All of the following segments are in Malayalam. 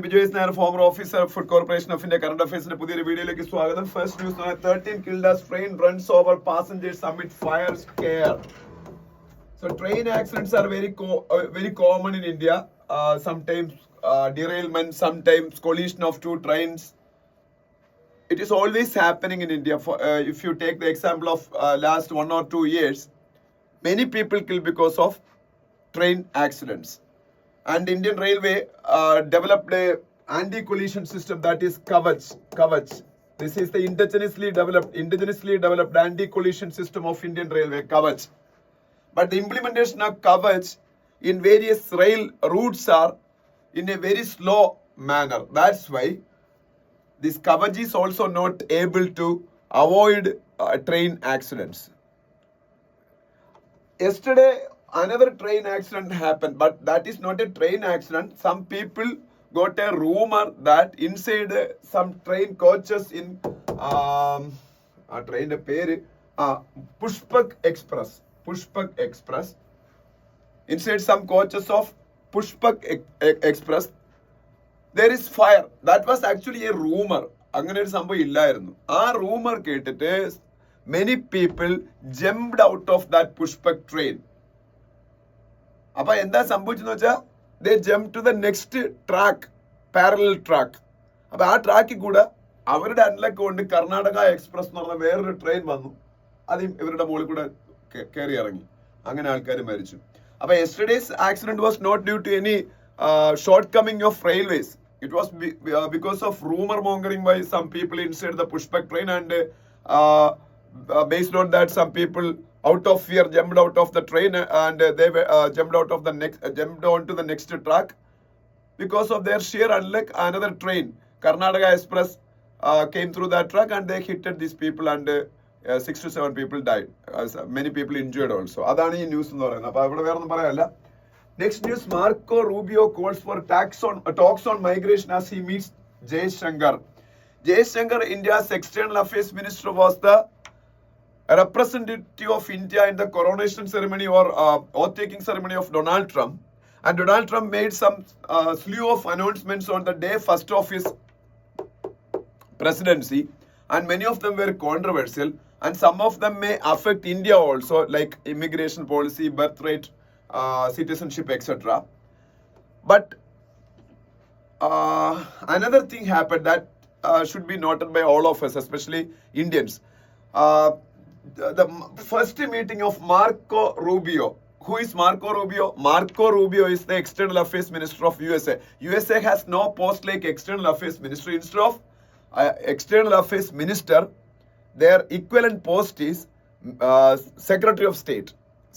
Vijay Nair, former officer of Food Corporation of India, current affairs in the Pudhiya video like Swagatham. First news: 13 killed as train runs over passengers amid fire scare. So train accidents are very common in India. Sometimes derailment, sometimes collision of two trains. It is always happening in India. If you take the example of last 1 or 2 years, many people killed because of train accidents. And Indian Railway developed a anti-collision system, that is Kavach. Kavach. This is the indigenously developed anti-collision system of Indian Railway, Kavach. But the implementation of Kavach in various rail routes are in a very slow manner. That's why this Kavach is also not able to avoid train accidents. Yesterday, another train accident happened, but that is not a train accident. Some people got a rumor that inside some train coaches in train Pushpak Express. Inside some coaches of Pushpak Express, there is fire. That was actually a rumor. അങ്ങനെ ഒരു സംഭവം ഇല്ലായിരുന്നു. ആ റൂമർ കേട്ടിട്ട് many people jumped out of that Pushpak train. അപ്പൊ എന്താ സംഭവിച്ചെന്ന് വെച്ചാൽ they jumped to the next track, parallel track. അപ്പൊ ആ ട്രാക്കിൽ കൂടെ അവരുടെ അൺലക്ക് കൊണ്ട് കർണാടക എക്സ്പ്രസ് എന്ന് പറഞ്ഞ വേറൊരു ട്രെയിൻ വന്നു. അത് ഇവരുടെ മുകളിൽ കൂടെ കയറി ഇറങ്ങി. അങ്ങനെ ആൾക്കാർ മരിച്ചു. അപ്പൊ yesterday's accident was not due to any shortcoming of railways. It was because of rumor mongering by some people inside the Pushpak train, and based on that, some people out of fear jumped out of the train and they jumped onto the next track. Because of their sheer unluck, another train, Karnataka Express, came through that track and they hit these people, and 6 to 7 people died. Many people injured also. Adani news എന്ന് പറയുന്നത്. അപ്പോൾ അവിടെ വേറെ ഒന്നും പറയാനല്ല. Next news: Marco Rubio calls for talks on migration as he meets Jay Shankar. Jay Shankar, India's external affairs minister, was the representative of India in the coronation ceremony or oath-taking ceremony of Donald Trump. And Donald Trump made some slew of announcements on the day first of his presidency, and many of them were controversial, and some of them may affect India also, like immigration policy, birth rate, citizenship, etc. But another thing happened that should be noted by all of us, especially Indians. The first meeting of Marco Rubio. Who is Marco Rubio? Marco Rubio is the external affairs minister of USA. USA has no post like external affairs minister. Instead of external affairs minister, their equivalent post is Secretary of State.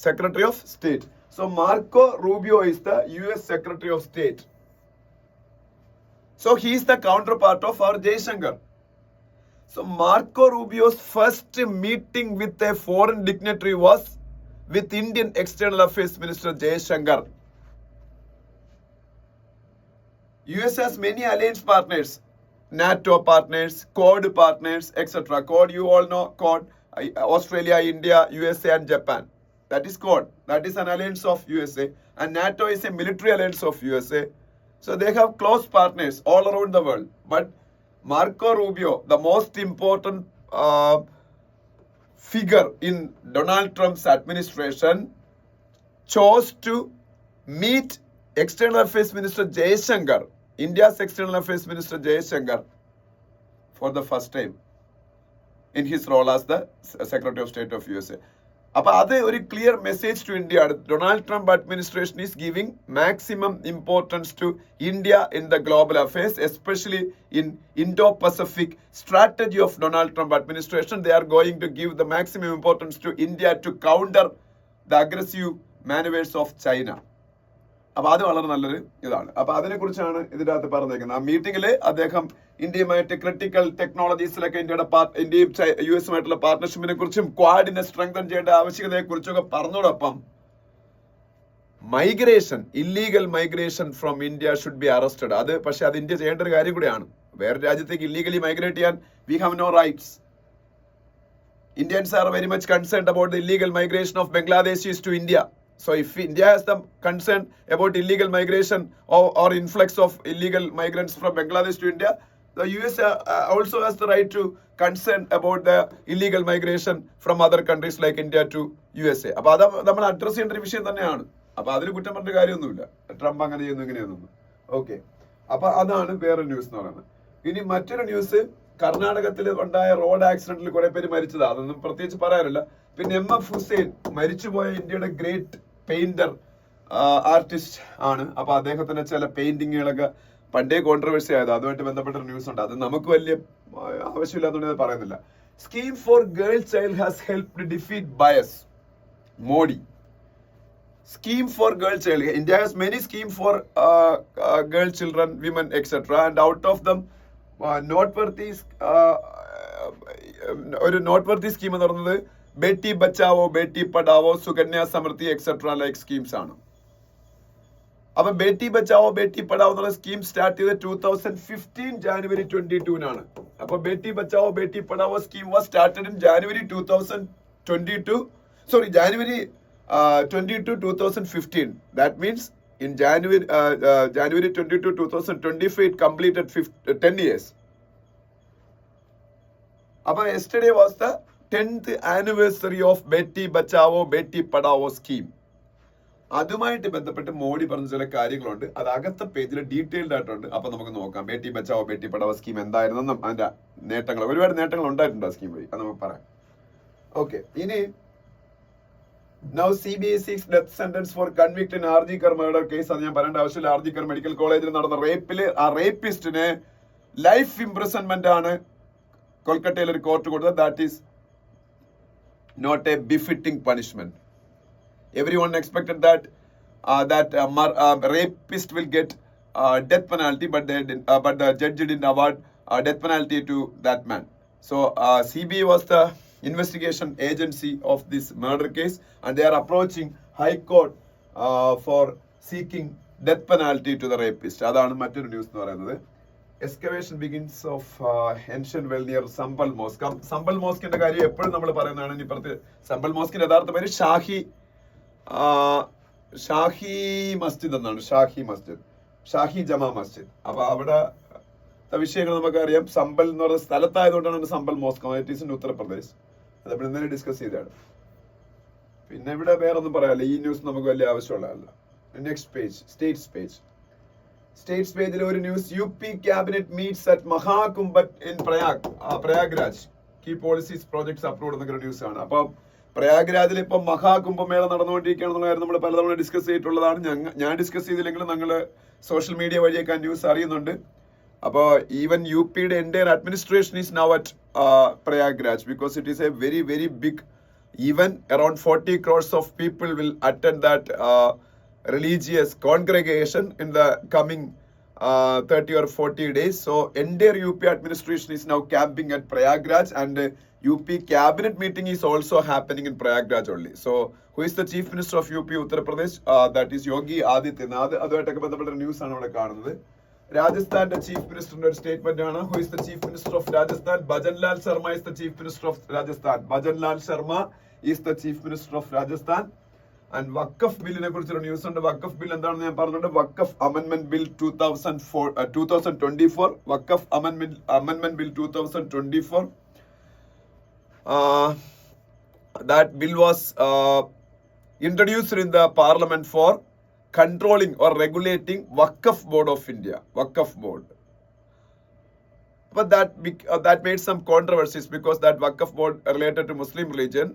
Secretary of State. So Marco Rubio is the US Secretary of State. So he is the counterpart of our Jay Shankar. So Marco Rubio's first meeting with a foreign dignitary was with Indian External Affairs Minister Jay Shankar. US has many alliance partners, NATO partners, Quad partners, etc. Quad, you all know Quad: Australia, India, USA and Japan. That is Quad. That is an alliance of USA. And NATO is a military alliance of USA. So they have close partners all around the world. But Marco Rubio, the most important figure in Donald Trump's administration, chose to meet External Affairs Minister Jay Shankar, India's External Affairs Minister Jay Shankar, for the first time in his role as the Secretary of State of USA. അപ്പോൾ അത് ഒരു clear message to India. Donald Trump administration is giving maximum importance to India in the global affairs, especially in Indo Pacific strategy of Donald Trump administration. They are going to give the maximum importance to India to counter the aggressive manoeuvres of China. അപ്പൊ അത് വളരെ നല്ലൊരു ഇതാണ്. അപ്പൊ അതിനെക്കുറിച്ചാണ് ഇതിനകത്ത് പറഞ്ഞേക്കുന്നത്. ആ മീറ്റിംഗിൽ അദ്ദേഹം ഇന്ത്യയുമായിട്ട് ക്രിട്ടിക്കൽ ടെക്നോളജീസിലൊക്കെ ഇന്ത്യയും US-ഉമായിട്ടുള്ള പാർട്ണർഷിപ്പിനെ കുറിച്ചും ക്വാഡിനെ സ്ട്രെങ്തൻ ചെയ്യേണ്ട ആവശ്യകതയെ കുറിച്ചൊക്കെ പറഞ്ഞതോടൊപ്പം migration, illegal migration from India should be arrested. അത് പക്ഷെ അത് ഇന്ത്യ ചെയ്യേണ്ട ഒരു കാര്യം കൂടിയാണ്. വേറെ രാജ്യത്തേക്ക് ഇല്ലീഗലി മൈഗ്രേറ്റ് ചെയ്യാൻ we have no rights. Indians are very much concerned about the illegal migration of Bangladeshis to India. So if India has the concern about illegal migration or influx of illegal migrants from Bangladesh to India, the US also has the right to concern about the illegal migration from other countries like India to USA. അപ്പോൾ അത് നമ്മൾ അഡ്രസ് ചെയ്യേണ്ട ഒരു വിഷയം തന്നെയാണ്. അപ്പൊ അതിൽ കുറ്റം പറഞ്ഞ കാര്യമൊന്നുമില്ല, ട്രംപ് അങ്ങനെ ചെയ്യുന്നു ഇങ്ങനെയൊന്നും. ഓക്കെ, അപ്പൊ അതാണ് വേറെ ന്യൂസ് എന്ന് പറയുന്നത്. ഇനി മറ്റൊരു ന്യൂസ്, കർണാടകത്തിൽ ഉണ്ടായ റോഡ് ആക്സിഡന്റിൽ കുറെ പേര് മരിച്ചതാ, അതൊന്നും പ്രത്യേകിച്ച് പറയാനില്ല. പിന്നെ MF ഹുസൈൻ, മരിച്ചുപോയ ഇന്ത്യയുടെ ഗ്രേറ്റ് പെയിന്റർ ആർട്ടിസ്റ്റ് ആണ്. അപ്പൊ അദ്ദേഹത്തിന്റെ ചില പെയിന്റിങ്ങുകളൊക്കെ പണ്ടേ കോൺട്രവേഴ്സി ആയത്, അതുമായിട്ട് ബന്ധപ്പെട്ട ന്യൂസ് ഉണ്ട്. അത് നമുക്ക് വലിയ ആവശ്യമില്ലാത്തതുകൊണ്ട് പറയുന്നില്ല. Scheme for girl child has helped defeat bias. Modi scheme for girl child. India has many scheme for girl children, women, etc. And out of them, noteworthy ഒരു നോട്ട്വർത്തി സ്കീം എന്ന് പറയുന്നത് Beti Bachao, Beti Padhao, Sukanya Samriddhi etcetera like schemes ആണ്. അപ്പൊ ബേട്ടി ബച്ചാവോ ബേട്ടി പഠാവോ എന്നുള്ള സ്കീം സ്റ്റാർട്ട് ചെയ്ത് 2015 ജാനുവരി 22-നാണ്. അപ്പൊ Beti Bachao Beti Padhao scheme was started in January 2022. January 22, 2015. That means in January 22, 2025, it completed 10 years. Appa yesterday was the 10th anniversary of Beti Bachao, Beti Padao scheme. അതുമായിട്ട് ബന്ധപ്പെട്ട് മോഡി പറഞ്ഞ ചില കാര്യങ്ങളുണ്ട്. അത് അകത്തെ പേജിൽ ഡീറ്റെയിൽഡ് ആയിട്ടുണ്ട്. അപ്പൊ നമുക്ക് നോക്കാം ബേട്ടി ബച്ചാവോ ബേട്ടി പഠാവോ സ്കീം എന്തായിരുന്നെന്നും അതിന്റെ നേട്ടങ്ങൾ, ഒരുപാട് നേട്ടങ്ങൾ ഉണ്ടായിട്ടുണ്ട് ആ സ്കീം വഴി, അത് നമുക്ക് പറയാം. ഓക്കെ, ഇനി Now CBI seeks death sentence for convicted in RG Kar murder case. അത് ഞാൻ പറയേണ്ട ആവശ്യമില്ല. RG Kar മെഡിക്കൽ കോളേജിൽ നടന്ന റേപ്പില് ആ റേപ്പിസ്റ്റിന് ലൈഫ് ഇംപ്രിസൺമെന്റ് ആണ് കൊൽക്കത്തയിൽ ഒരു കോർട്ട് കൊടുത്തത്. That is not a befitting punishment. Everyone expected that rapist will get death penalty, but the judge didn't award death penalty to that man. So CBI was the investigation agency of this murder case, and they are approaching High Court for seeking death penalty to the rapist. അതാണ് മറ്റൊരു ന്യൂസ് എന്ന് പറയുന്നത്. Excavation begins of ancient well near Sambal Mosque. Sambal Mosque-ന്റെ കാര്യം എപ്പോഴും നമ്മൾ പറയുന്നതാണ്. ഇപ്പുറത്ത് Sambal Mosque-ന്റെ യഥാർത്ഥ പേര് ഷാഹി മസ്ജിദ് എന്നാണ്. ഷാഹി ജമാ മസ്ജിദ്. അപ്പൊ അവിടെ വിഷയങ്ങൾ നമുക്കറിയാം. സമ്പൽ എന്ന് പറയുന്ന സ്ഥലത്തായതുകൊണ്ടാണ് സമ്പൽ mosque. It is in Uttar Pradesh. അത് നമ്മൾ ഇന്നലെ ഡിസ്കസ് ചെയ്തതാണ്. പിന്നെ ഇവിടെ വേറെ ഒന്നും പറയാനില്ല. ഈ ന്യൂസ് നമുക്ക് വലിയ ആവശ്യമുള്ളതല്ല. നെക്സ്റ്റ് പേജ്, സ്റ്റേറ്റ്സ് പേജിൽ ഒരു news. UP cabinet meets at Mahakumbh in Prayagraj. Key policies projects approved എന്നൊരു ന്യൂസ് ആണ്. അപ്പം പ്രയാഗ്രാജിൽ ഇപ്പം മഹാകുംഭമേള നടന്നുകൊണ്ടിരിക്കുകയാണെന്നുള്ള കാര്യം നമ്മൾ പലതവണ ഡിസ്കസ് ചെയ്തിട്ടുള്ളതാണ്. ഞാൻ ഡിസ്കസ് ചെയ്തില്ലെങ്കിലും നിങ്ങൾ സോഷ്യൽ മീഡിയ വഴിയൊക്കെ ആ ന്യൂസ് അറിയുന്നുണ്ട്. അപ്പോൾ ഈവൻ UPയുടെ entire administration is now at Prayagraj because it is a very very big event. Around 40 crores of people will attend that religious congregation in the coming 30 or 40 days. So entire UP administration is now camping at Prayagraj, and UP cabinet meeting is also happening in Prayagraj only. So who is the chief minister of UP Uttar Pradesh? That is Yogi Adityanath. അതുമായിട്ടൊക്കെ ബന്ധപ്പെട്ട ന്യൂസ് ആണ് ഇവിടെ കാണുന്നത്. രാജസ്ഥാന്റെ ചീഫ് മിനിസ്റ്ററിന്റെ ഒരു സ്റ്റേറ്റ്മെന്റ് ആണ്. Who is the chief minister of Rajasthan? Bhajanlal Sharma is the chief minister of Rajasthan. Bhajanlal Sharma is the chief minister of Rajasthan. And Waqf ബില്ലിനെ കുറിച്ചൊരു ന്യൂസ് ഉണ്ട്. വഖഫ് ബിൽ എന്താണെന്ന് ഞാൻ പറഞ്ഞിട്ടുണ്ട്. വഖഫ് അമെൻമെന്റ് ബിൽ 2024. വഖഫ് അമെൻമെന്റ് bill 2024. That bill was introduced in the parliament for controlling or regulating Waqf Board of India. Waqf Board. But that made some controversies because that Waqf Board related to Muslim religion.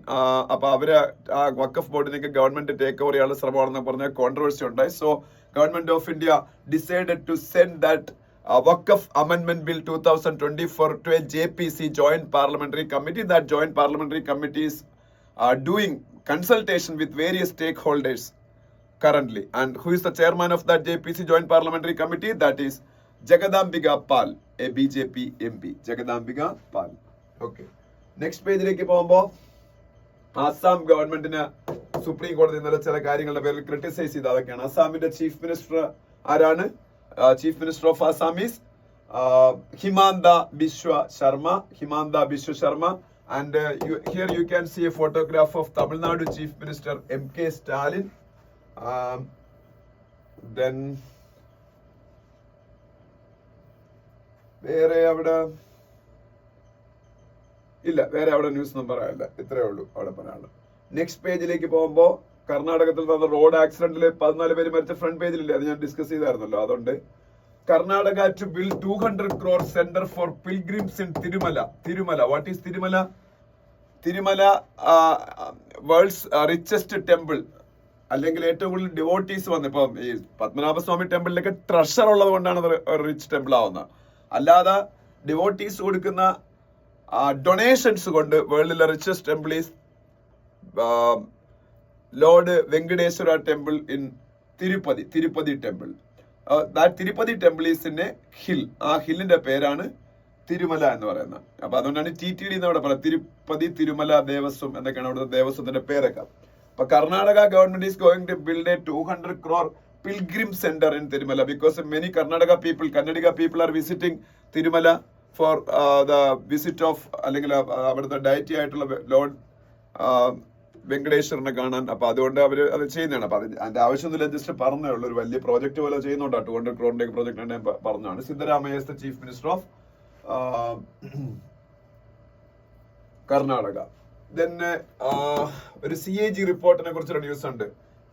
അപ്പോൾ അവര് ആ Waqf Boardനൊക്കെ ഗവൺമെന്റ് ടേക്ക് ഓവർ ചെയ്യാനുള്ള ശ്രമമാണെന്ന് പറഞ്ഞ കോൺട്രവേഴ്സി ഉണ്ടായി. So government of India decided to send that Waqf Amendment Bill 2024 to a JPC, Joint Parliamentary Committee. That Joint Parliamentary Committee is doing consultation with various stakeholders currently. And who is the chairman of that JPC, Joint Parliamentary Committee? That is Jagadambika Pal, a BJP MP. Jagadambika Pal. Okay. Next പേജിലേക്ക് പോകുമ്പോൾ ആസാം ഗവൺമെന്റിന് സുപ്രീം കോടതി ഇന്നലെ ചില കാര്യങ്ങളുടെ പേരിൽ ക്രിട്ടിസൈസ് ചെയ്ത് അതൊക്കെയാണ്. അസാമിന്റെ ചീഫ് മിനിസ്റ്റർ ആരാണ്? Chief Minister of Assam is Himanta Biswa Sharma. And here you can see a photograph of Tamil Nadu Chief Minister M.K. Stalin. Then വേറെ അവിടെ ഇല്ല, വേറെ അവിടെ ന്യൂസ് ഒന്നും പറയാനില്ല. ഇത്രയേ ഉള്ളൂ അവിടെ പറയാനുള്ളത്. നെക്സ്റ്റ് പേജിലേക്ക് പോകുമ്പോൾ കർണാടകത്തിൽ നടന്ന റോഡ് ആക്സിഡന്റിൽ 14 പേര് മരിച്ച ഫ്രണ്ട് പേജിലില്ലേ, അത് ഞാൻ ഡിസ്കസ് ചെയ്തായിരുന്നല്ലോ. അതുകൊണ്ട് Karnataka to build 200 crore centre for pilgrims in Tirumala. Tirumala, what is Tirumala? Tirumala world's richest temple, അല്ലെങ്കിൽ ഏറ്റവും കൂടുതൽ ഡിവോട്ടീസ് വന്ന്. ഇപ്പം ഈ പത്മനാഭസ്വാമി ടെമ്പിളിലൊക്കെ ട്രഷർ ഉള്ളത് കൊണ്ടാണ് അത് റിച്ച് ടെമ്പിൾ ആവുന്നത്. അല്ലാതെ ഡിവോട്ടീസ് കൊടുക്കുന്ന ഡൊണേഷൻസ് കൊണ്ട് വേൾഡിലെ richest temple is lord Venkateswara temple in Tirupati temple. Tirupati temple is in a hill. ആ ഹില്ലിന്റെ പേരാണ് തിരുമല എന്ന് പറയുന്നത്. അപ്പൊ അതുകൊണ്ടാണ് TTD എന്ന് അവിടെ പറയുന്നത്. തിരുപ്പതി തിരുമല ദേവസ്വം എന്നൊക്കെയാണ് അവിടുത്തെ ദേവസ്വത്തിന്റെ പേരൊക്കെ. അപ്പൊ Karnataka government is going to build a 200 crore pilgrim center in Tirumala because many Kannadiga people are visiting Tirumala for the visit of അല്ലെങ്കിൽ അവിടുത്തെ ഡയറ്റി ആയിട്ടുള്ള ലോർഡ് വെങ്കടേശ്വരനെ കാണാൻ. അപ്പൊ അതുകൊണ്ട് അവര് അത് ചെയ്യുന്നതാണ്. അപ്പൊ അതിന്റെ ആവശ്യമൊന്നുമില്ല, ജസ്റ്റ് പറഞ്ഞേ ഉള്ളൂ. ഒരു വലിയ പ്രോജക്ട് പോലെ ചെയ്യുന്നുണ്ടാണ്. 200 crore പ്രോജക്ട് ഞാൻ പറഞ്ഞാണ്. Siddaramaiah is the chief minister of Karnataka. Then ഒരു CAG റിപ്പോർട്ടിനെ കുറിച്ചൊരു ന്യൂസ് ഉണ്ട്.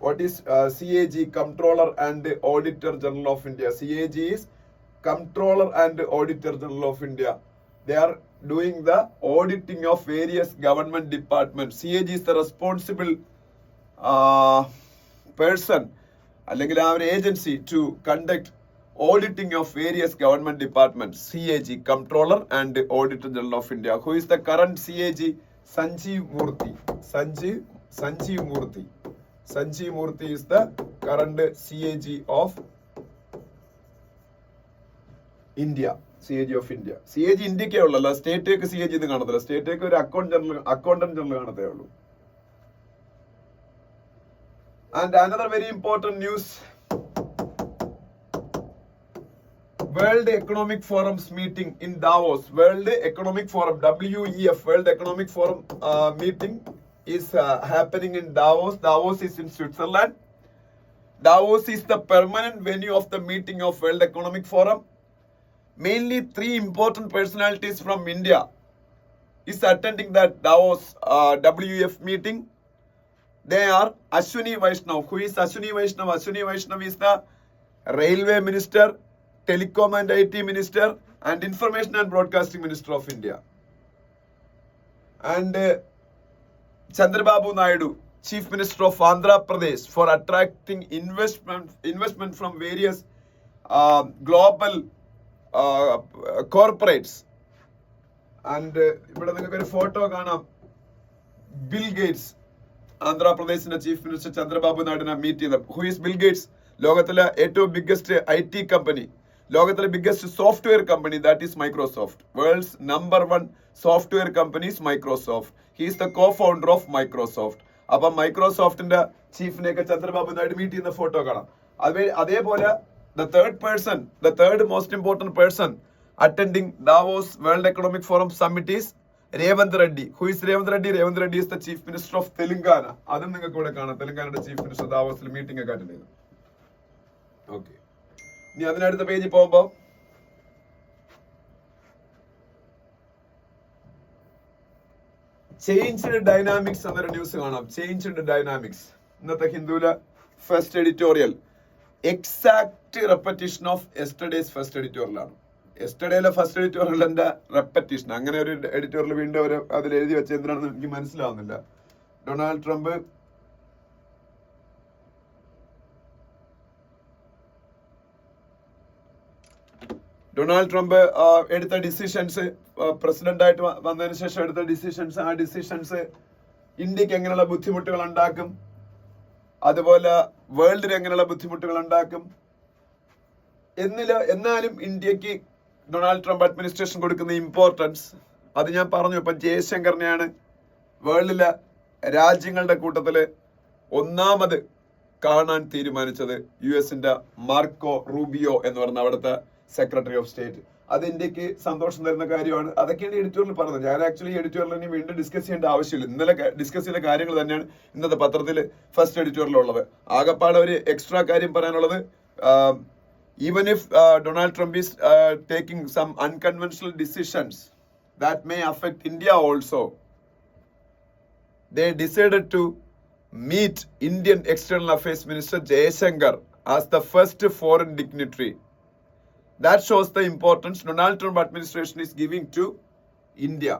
What is CAG? Comptroller and Auditor General of India. CAG is Comptroller and Auditor General of India. They are doing the auditing of various government departments. CAG is the responsible person, അല്ലെങ്കിൽ ആ ഒരു agency, to conduct auditing of various government departments. CAG, Comptroller and Auditor General of India. Who is the current CAG? Sanjeev Murthy. Sanjeev Murthy is the current CAG of India. CAG of India. CAG ഇന്ത്യക്കേ ഉള്ളല്ല, സ്റ്റേറ്റേക്ക് CAG ഇത് കാണത്തില്ല. സ്റ്റേറ്റേക്ക് ഒരു അക്കൗണ്ടന്റ് ജനറൽ കാണത്തേ ഉള്ളൂ. And another very important news, World Economic Forum's meeting in Davos. World Economic Forum, WEF, World Economic Forum meeting is happening in Davos. Davos is in Switzerland. Davos is the permanent venue of the meeting of World Economic Forum. Mainly 3 important personalities from India is attending that Davos WEF meeting. They are Ashwini Vaishnav. Who is Ashwini Vaishnav? Ashwini Vaishnav is the Railway Minister, Telecom and IT Minister, and Information and Broadcasting Minister of India. And Chandrababu Naidu, Chief Minister of Andhra Pradesh, for attracting investment from various global corporates. And ഇവിടെ നിങ്ങൾക്ക് ഒരു ഫോട്ടോ കാണാം. ബിൽ ഗേറ്റ്സ് ആന്ധ്രാപ്രദേശിന്റെ ചീഫ് മിനിസ്റ്റർ ചന്ദ്രബാബു നായിഡുവിനെ മീറ്റ് ചെയ്ത. Who is Bill Gates? ലോകത്തിലെ ഏറ്റവും ബിഗ്ഗസ്റ്റ് IT കമ്പനി, ലോകത്തിലെ biggest software company, that is Microsoft. World's number 1 software company is Microsoft. He is the co-founder of Microsoft. അപ്പൊ മൈക്രോസോഫ്റ്റിന്റെ ചീഫിനെയൊക്കെ ചന്ദ്രബാബു നായിഡു മീറ്റ് ചെയ്യുന്ന ഫോട്ടോ കാണാം. അതേപോലെ the third most important person attending Davos World Economic Forum summit is Revanth Reddy. Who is Revanth Reddy? Revanth Reddy is the Chief Minister of Telangana. അതും നിങ്ങൾക്ക് ഇവിടെ കാണാം. തെലങ്കാനയുടെ ചീഫ് മിനിസ്റ്റർ ദാവോസിൽ മീറ്റിംഗ് ഒക്കെ അറ്റൻഡ് ചെയ്തു. ഓക്കെ, ഇനി അതിനടുത്ത പേജിൽ പോകുമ്പോൾ ചേഞ്ച്ഡ് ഡൈനാമിക്സ് എന്നൊരു ന്യൂസ് കാണാം. ചേഞ്ച്ഡ് ഡൈനാമിക്സ്, ഇന്നത്തെ ഹിന്ദുവിലെ first editorial. Exact repetition of yesterday's first എഡിറ്റോറിയലാണ്. യെസ്റ്റർഡേയിലെ ഫസ്റ്റ് എഡിറ്റോറിയലിന്റെ റെപ്പറ്റീഷൻ, അങ്ങനെ ഒരു എഡിറ്റോറിയൽ വീണ്ടും അവർ അതിൽ എഴുതി വെച്ച എന്തിനാണെന്ന് എനിക്ക് മനസ്സിലാവുന്നില്ല. ഡൊണാൾഡ് ട്രംപ് എടുത്ത ഡിസിഷൻസ്, പ്രസിഡന്റ് ആയിട്ട് വന്നതിന് ശേഷം എടുത്ത ഡിസിഷൻസ്, ആ ഡിസിഷൻസ് ഇന്ത്യക്ക് എങ്ങനെയുള്ള ബുദ്ധിമുട്ടുകൾ ഉണ്ടാക്കും, അതുപോലെ വേൾഡിന് എങ്ങനെയുള്ള ബുദ്ധിമുട്ടുകൾ ഉണ്ടാക്കും എന്നാലും ഇന്ത്യക്ക് ഡൊണാൾഡ് ട്രംപ് അഡ്മിനിസ്ട്രേഷൻ കൊടുക്കുന്ന ഇമ്പോർട്ടൻസ്, അത് ഞാൻ പറഞ്ഞു. ഇപ്പൊ ജയശങ്കറിനെയാണ് വേൾഡിലെ രാജ്യങ്ങളുടെ കൂട്ടത്തില് ഒന്നാമത് കാണാൻ തീരുമാനിച്ചത്. US മാർക്കോ റൂബിയോ എന്ന് പറഞ്ഞ അവിടുത്തെ സെക്രട്ടറി ഓഫ് സ്റ്റേറ്റ്. അത് ഇന്ത്യക്ക് സന്തോഷം തരുന്ന കാര്യമാണ്. അതൊക്കെയാണ് എഡിറ്റോറിയൽ പറഞ്ഞത്. ഞാൻ ആക്ച്വലി എഡിറ്റോറിയൽ ഇനി വീണ്ടും ഡിസ്കസ് ചെയ്യേണ്ട ആവശ്യമില്ല. ഇന്നലെ ഡിസ്കസ് ചെയ്ത കാര്യങ്ങൾ തന്നെയാണ് ഇന്നത്തെ പത്രത്തിൽ ഫസ്റ്റ് എഡിറ്റോറിയൽ ഉള്ളത്. ആകപ്പാടെ ഒരു എക്സ്ട്രാ കാര്യം പറയാനുള്ളത്, even if Donald Trump is taking some unconventional decisions that may affect India also, they decided to meet Indian External Affairs Minister Jaishankar as the first foreign dignitary. That shows the importance Donald Trump administration is giving to India.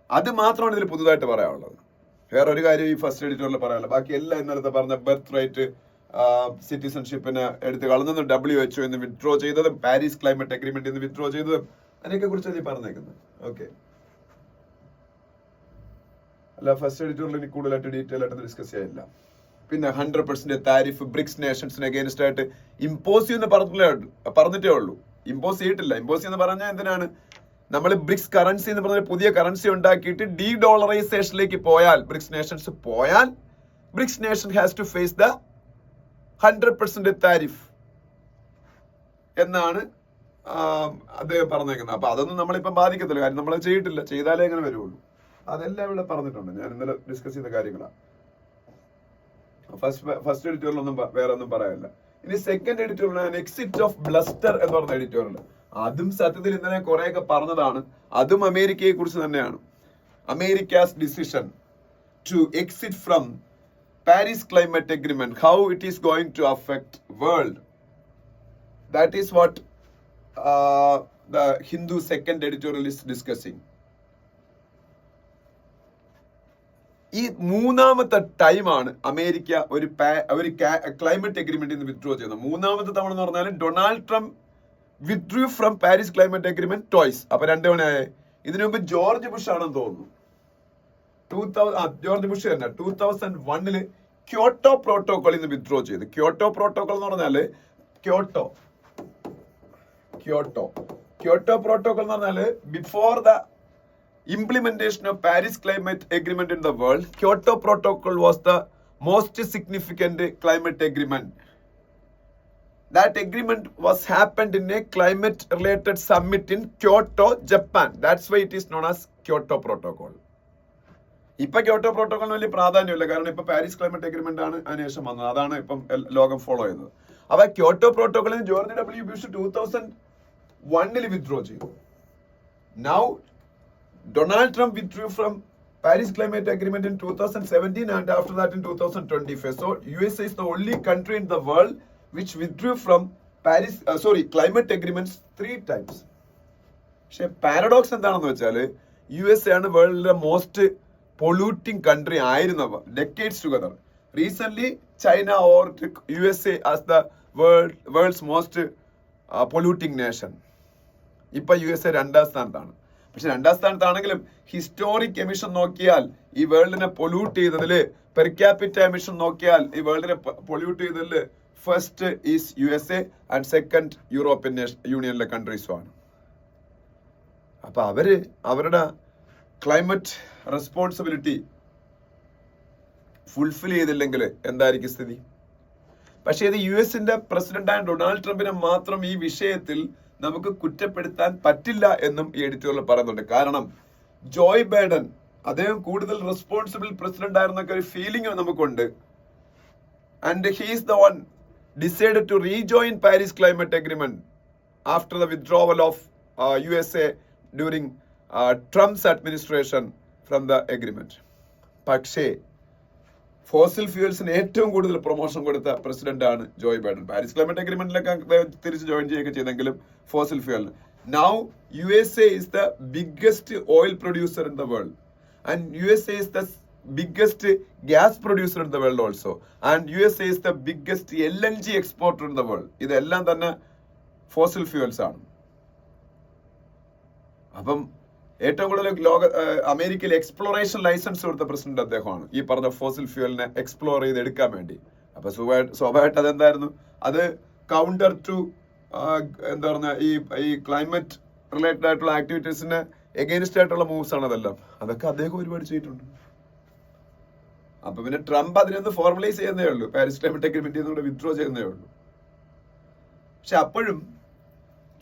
അത് മാത്രമാണ് ഇതിൽ പുതുതായിട്ട് പറയാനുള്ളത്. വേറൊരു കാര്യം ഈ ഫസ്റ്റ് എഡിറ്റോറിയൽ പറയാനുള്ളത്. ബാക്കി എല്ലാം ഇന്നലത്തെ പറഞ്ഞ ബർത്ത് റൈറ്റ്, സിറ്റിസൺഷിപ്പിന് എടുത്ത് കളഞ്ഞതും, WHO എന്ന് വിഡ്രോ ചെയ്തതും, പാരീസ് ക്ലൈമറ്റ് അഗ്രിമെന്റ് എന്ന് വിഡ്രോ ചെയ്തതും, അതിനെയൊക്കെ കുറിച്ച് നീ പറഞ്ഞേക്കുന്നത്. ഓക്കെ, അല്ല ഫസ്റ്റ് എഡിറ്റോറിയൽ ഇനി കൂടുതലായിട്ട് ഡീറ്റെയിൽ ആയിട്ട് ഡിസ്കസ് ചെയ്യാനില്ല. പിന്നെ 100% താരിഫ് ബ്രിക്സ് നേഷൻസിന് അഗേൻസ്റ്റ് ആയിട്ട് ഇമ്പോസ് ചെയ്യുന്ന പറഞ്ഞിട്ടേ ഉള്ളൂ. ഇമ്പോസ് ചെയ്തിട്ടില്ല. ഇമ്പോസ് എന്ന് പറഞ്ഞാൽ എന്തിനാണ്? നമ്മൾ ബ്രിക്സ് കറൻസി എന്ന് പറഞ്ഞ പുതിയ കറൻസി ഉണ്ടാക്കിയിട്ട് ഡീഡോളറൈസേഷനിലേക്ക് പോയാൽ, ബ്രിക്സ് നേഷൻസ് പോയാൽ, BRICS nation has to face the 100% tariff എന്നാണ് അദ്ദേഹം പറഞ്ഞേക്കുന്നത്. അപ്പൊ അതൊന്നും നമ്മളിപ്പം ബാധിക്കത്തില്ല. കാര്യം നമ്മൾ ചെയ്തിട്ടില്ല. ചെയ്താലേ എങ്ങനെ വരുള്ളൂ. അതെല്ലാം ഇവിടെ പറഞ്ഞിട്ടുണ്ട്. ഞാൻ ഇന്നലെ ഡിസ്കസ് ചെയ്ത കാര്യങ്ങളാണ്. ഫസ്റ്റ് എഡിറ്റോറിയൽ ഒന്നും വേറെ ഒന്നും പറയാനില്ല. ഇനി സെക്കൻഡ് എഡിറ്റോറിയൽ എക്സിറ്റ് ഓഫ് ബ്ലസ്റ്റർ എന്ന് പറഞ്ഞ എഡിറ്റോറിയൽ. അതും സത്യത്തിൽ ഇന്നലെ കുറെയൊക്കെ പറഞ്ഞതാണ്. അതും അമേരിക്കയെ കുറിച്ച് തന്നെയാണ്. America's decision to exit from Paris climate agreement, how it is going to affect world. That is what the Hindu second editorial is discussing. ഈ മൂന്നാമത്തെ ടൈമാണ് അമേരിക്ക ഒരു ക്ലൈമറ്റ് അഗ്രിമെന്റ് നിന്ന് വിത്ഡ്രോ ചെയ്യുന്നത്. മൂന്നാമത്തെ തവണ എന്ന് പറഞ്ഞാൽ Donald Trump withdrew from Paris climate agreement twice. അപ്പൊ 2 തവണയായി. ഇതിനു മുമ്പ് ജോർജ് ബുഷ് ആണെന്ന് തോന്നുന്നു. ജോർജ് ബുഷ് തന്നെ 2001 ക്യോട്ടോ പ്രോട്ടോകോൾ ഇന്ന് വിത്ഡ്രോ ചെയ്തു. ക്യോട്ടോ പ്രോട്ടോകോൾ എന്ന് പറഞ്ഞാല് ക്യോട്ടോ പ്രോട്ടോകോൾ എന്ന് പറഞ്ഞാല് before the implementation of Paris climate agreement in the world, Kyoto Protocol was the most significant climate agreement. That agreement was happened in a climate related summit in Kyoto, Japan. That's why it is known as Kyoto Protocol. ഇപ്പൊ ക്യോട്ടോ പ്രോട്ടോകോളിന് വലിയ പ്രാധാന്യമില്ല. കാരണം ഇപ്പൊ പാരീസ് ക്ലൈമറ്റ് അഗ്രിമെന്റ് ആണ് അതിനുശേഷം വന്നത്. അതാണ് ഇപ്പം ലോകം ഫോളോ ചെയ്യുന്നത്. അപ്പൊ ക്യോട്ടോ പ്രോട്ടോകോളിന് ജോർജ് W. ബുഷ് 2001 വിത്ഡ്രോ ചെയ്തു. Now Donald Trump withdrew from Paris Climate Agreement in 2017 and after that in 2025. So USA is the only country in the world which withdrew from climate agreements 3 times. പക്ഷെ പാരഡോക്സ് എന്താണെന്ന് വെച്ചാൽ USA ആണ് വേൾഡിലെ മോസ്റ്റ് പൊള്യൂട്ടിംഗ് കൺട്രി ആയിരുന്നത് decades together. Recent China overtook USA as the world's most polluting nation. ഇപ്പൊ USA 2ാം സ്ഥാനത്താണ്. പക്ഷെ 2ാം സ്ഥാനത്താണെങ്കിലും ഹിസ്റ്റോറിക് എമിഷൻ നോക്കിയാൽ ഈ വേൾഡിനെ പൊല്യൂട്ട് ചെയ്തതില്, പെർ ക്യാപിറ്റ എമിഷൻ നോക്കിയാൽ ഈ വേൾഡിനെ പൊല്യൂട്ട് ചെയ്തതില് first is USA and second European യൂണിയനിലെ കൺട്രീസുമാണ്. അപ്പൊ അവരുടെ ക്ലൈമറ്റ് റെസ്പോൺസിബിലിറ്റി ഫുൾഫിൽ ചെയ്തില്ലെങ്കിൽ എന്തായിരിക്കും സ്ഥിതി? പക്ഷേ ഇത് US പ്രസിഡന്റായ ഡൊണാൾഡ് ട്രംപിനെ മാത്രം ഈ വിഷയത്തിൽ നമുക്ക് കുറ്റപ്പെടുത്താൻ പറ്റില്ല എന്നും ഈ എഡിറ്റോറിയൽ പറയുന്നുണ്ട്. കാരണം ജോയ് ബൈഡൻ അദ്ദേഹം കൂടുതൽ റെസ്പോൺസിബിൾ പ്രസിഡന്റ് ആയിരുന്നൊക്കെ ഒരു ഫീലിംഗ് നമുക്കുണ്ട്. And he is the one decided to rejoin Paris climate agreement after the withdrawal of USA during Trump's administration from the agreement. പക്ഷേ ഫോസിൽ ഫ്യൂൽസിന് ഏറ്റവും കൂടുതൽ പ്രൊമോഷൻ കൊടുത്ത പ്രസിഡന്റ് ആണ് ജോയ് ബൈഡൻ. പാരീസ് ക്ലൈമറ്റ് അഗ്രിമെന്റിലൊക്കെ തിരിച്ച് ജോയിൻ ചെയ്യുകയൊക്കെ ചെയ്തെങ്കിലും ഫോസിൽ ഫ്യൂവലിന്. Now USA is the biggest oil producer in the world and USA is the biggest gas producer in the world also and USA is the biggest LNG exporter in the world. ഇതെല്ലാം തന്നെ ഫോസിൽ ഫ്യൂവൽസ് ആണ്. അപ്പം ഏറ്റവും കൂടുതൽ അമേരിക്കയിൽ എക്സ്പ്ലോറേഷൻ ലൈസൻസ് കൊടുത്ത പ്രസിഡന്റ് അദ്ദേഹമാണ്, ഈ പറഞ്ഞ ഫോസിൽ ഫ്യൂവലിനെ എക്സ്പ്ലോർ ചെയ്ത് എടുക്കാൻ വേണ്ടി. അപ്പൊ സ്വാഭാവികമായിട്ട് അതെന്തായിരുന്നു? അത് കൗണ്ടർ ടു എന്താ പറഞ്ഞ ഈ ക്ലൈമറ്റ് റിലേറ്റഡ് ആയിട്ടുള്ള ആക്ടിവിറ്റീസിന് എഗെയിൻസ്റ്റ് ആയിട്ടുള്ള മൂവ്സ് ആണ് അതെല്ലാം. അതൊക്കെ അദ്ദേഹം ഒരുപാട് ചെയ്തിട്ടുണ്ട്. അപ്പൊ പിന്നെ ട്രംപ് അതിനൊന്ന് ഫോർമലൈസ് ചെയ്യുന്നേ ഉള്ളൂ, പാരീസ് ക്ലൈമറ്റ് അഗ്രിമെന്റ് വിത്ഡ്രോ ചെയ്യുന്നേ ഉള്ളൂ. പക്ഷെ അപ്പോഴും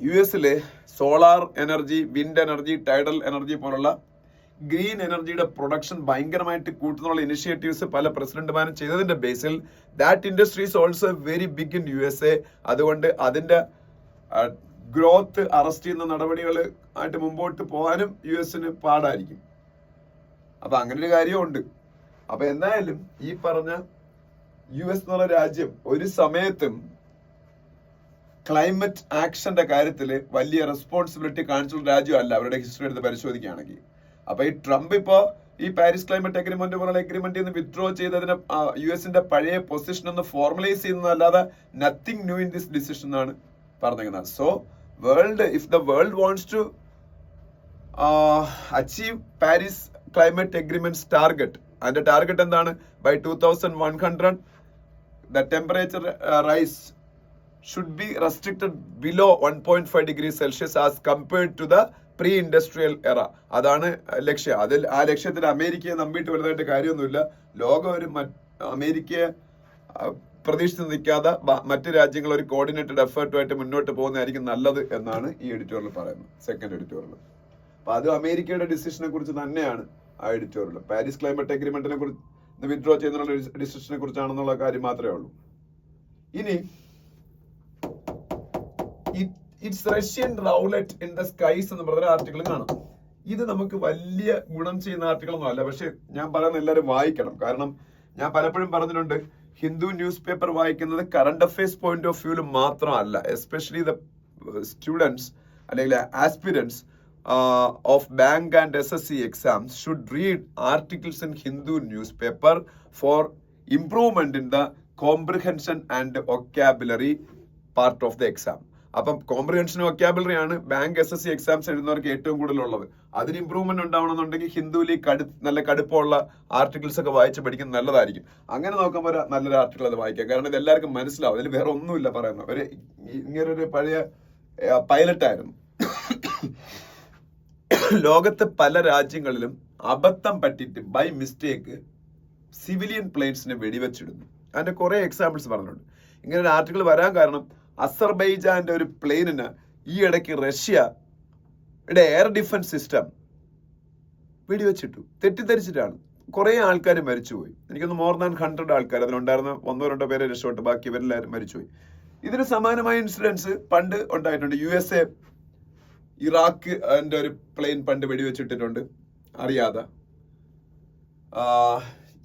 US-ലെ solar energy, wind energy, tidal energy പോലുള്ള ഗ്രീൻ എനർജിയുടെ പ്രൊഡക്ഷൻ ഭയങ്കരമായിട്ട് കൂട്ടുന്നുള്ള ഇനിഷ്യേറ്റീവ്സ് പല പ്രസിഡന്റുമാരും ചെയ്തതിന്റെ ബേസിൽ that industry is also very big in USA. അതുകൊണ്ട് അതിന്റെ ഗ്രോത്ത് അറസ്റ്റ് ചെയ്യുന്ന നടപടികൾ ആയിട്ട് മുമ്പോട്ട് പോകാനും US-ന് പാടായിരിക്കും. അപ്പൊ അങ്ങനെ ഒരു കാര്യമുണ്ട്. അപ്പൊ എന്തായാലും ഈ പറഞ്ഞ US എന്നുള്ള രാജ്യം ഒരു സമയത്തും ക്ലൈമറ്റ് ആക്ഷന്റെ കാര്യത്തിൽ വലിയ റെസ്പോൺസിബിലിറ്റി കാണിച്ചുള്ള രാജ്യമല്ല അവരുടെ ഹിസ്റ്ററി എടുത്ത് പരിശോധിക്കുകയാണെങ്കിൽ. അപ്പൊ ഈ ട്രംപ് ഇപ്പോ ഈ പാരീസ് ക്ലൈമറ്റ് അഗ്രിമെന്റ് പോലുള്ള അഗ്രിമെന്റിൽ നിന്ന് വിത്ഡ്രോ ചെയ്തതിന് US-ന്റെ പഴയ പൊസിഷൻ ഒന്ന് ഫോർമലൈസ് ചെയ്യുന്നതല്ലാതെ nothing new in this decision എന്നാണ് പറഞ്ഞിരിക്കുന്നത്. So world, if the world wants to achieve Paris climate agreements target, അതിന്റെ ടാർഗറ്റ് എന്താണ്? By 2100 the temperature rise should be restricted below 1.5 degrees Celsius as compared to the pre-industrial era. അതാണ് ലക്ഷ്യം. അതിൽ ആ ലക്ഷ്യത്തിൽ അമേരിക്കയെ നമ്പിയിട്ട് വരുന്നതായിട്ട് കാര്യമൊന്നുമില്ല. ലോകം ഒരു അമേരിക്കയെ പ്രതീക്ഷിച്ച് നിൽക്കാതെ മറ്റു രാജ്യങ്ങൾ ഒരു കോർഡിനേറ്റഡ് എഫേർട്ടുമായിട്ട് മുന്നോട്ട് പോകുന്നതായിരിക്കും നല്ലത് എന്നാണ് ഈ എഡിറ്റോറിയൽ പറയുന്നത്, സെക്കൻഡ് എഡിറ്റോറിയൽ. അപ്പൊ അത് അമേരിക്കയുടെ ഡിസിഷനെ കുറിച്ച് തന്നെയാണ് ആ എഡിറ്റോറിയൽ. പാരീസ് ക്ലൈമറ്റ് അഗ്രിമെന്റിനെ കുറിച്ച് വിത്ഡ്രോ ചെയ്യുന്ന ഡിസിഷനെ കുറിച്ചാണെന്നുള്ള കാര്യം മാത്രമേ ഉള്ളൂ. ഇനി it's Russian Rowlatt in the skies എന്ന് പറഞ്ഞ ആർട്ടിക്കിൾ കാണാം. ഇത് നമുക്ക് വലിയ ഗുണം ചെയ്യുന്ന ആർട്ടിക്കിൾ ഒന്നും അല്ല, പക്ഷെ ഞാൻ പറയുന്ന എല്ലാവരും വായിക്കണം. കാരണം ഞാൻ പലപ്പോഴും പറഞ്ഞിട്ടുണ്ട്, ഹിന്ദു ന്യൂസ് പേപ്പർ വായിക്കുന്നത് കറണ്ട് അഫയേഴ്സ് പോയിന്റ് ഓഫ് വ്യൂവിൽ മാത്രമല്ല. എസ്പെഷ്യലി ദ സ്റ്റുഡൻസ് അല്ലെങ്കിൽ aspirants of bank and SSC exams should read articles in Hindu newspaper for improvement in the comprehension and vocabulary part of the exam. അപ്പം കോംപ്രിഹെൻഷൻ വൊക്കാബുലറി ആണ് ബാങ്ക് SSC എക്സാംസ് എഴുതുന്നവർക്ക് ഏറ്റവും കൂടുതലുള്ളത്. അതിന് ഇമ്പ്രൂവ്മെന്റ് ഉണ്ടാവണമെന്നുണ്ടെങ്കിൽ ഹിന്ദുവിൽ നല്ല കടുപ്പമുള്ള ആർട്ടിക്കിൾസ് ഒക്കെ വായിച്ച് പഠിക്കുന്നത് നല്ലതായിരിക്കും. അങ്ങനെ നോക്കുമ്പോൾ നല്ലൊരു ആർട്ടിക്കിൾ അത് വായിക്കാം. കാരണം ഇത് എല്ലാവർക്കും മനസ്സിലാവും. അതിൽ വേറെ ഒന്നുമില്ല പറയുന്നത്. ഇങ്ങനൊരു പഴയ പൈലറ്റ് ആയിരുന്നു. ലോകത്തെ പല രാജ്യങ്ങളിലും അബദ്ധം പറ്റിയിട്ട് ബൈ മിസ്റ്റേക്ക് സിവിലിയൻ പ്ലെയിൻസിനെ വെടിവെച്ചിടുന്നു. അതിന്റെ കുറെ എക്സാമ്പിൾസ് പറഞ്ഞിട്ടുണ്ട്. ഇങ്ങനെ ഒരു ആർട്ടിക്കിൾ വരാൻ കാരണം അസർബൈജാന്റെ ഒരു പ്ലെയിനിന് ഈ ഇടയ്ക്ക് റഷ്യയുടെ എയർ ഡിഫൻസ് സിസ്റ്റം വെടിവെച്ചിട്ടു. തെറ്റിദ്ധരിച്ചിട്ടാണ്. കുറെ ആൾക്കാർ മരിച്ചുപോയി. എനിക്കൊന്ന് മോർ ദാൻ 100 ആൾക്കാർ, അതിലുണ്ടായിരുന്ന 1-2 പേരെ രക്ഷപ്പെട്ടു, ബാക്കി ഇവരെല്ലാവരും മരിച്ചുപോയി. ഇതിന് സമാനമായ ഇൻസിഡൻസ് പണ്ട് ഉണ്ടായിട്ടുണ്ട്. USA ഇറാഖ് അതിന്റെ ഒരു പ്ലെയിൻ പണ്ട് വെടിവെച്ചിട്ടിട്ടുണ്ട് അറിയാതെ.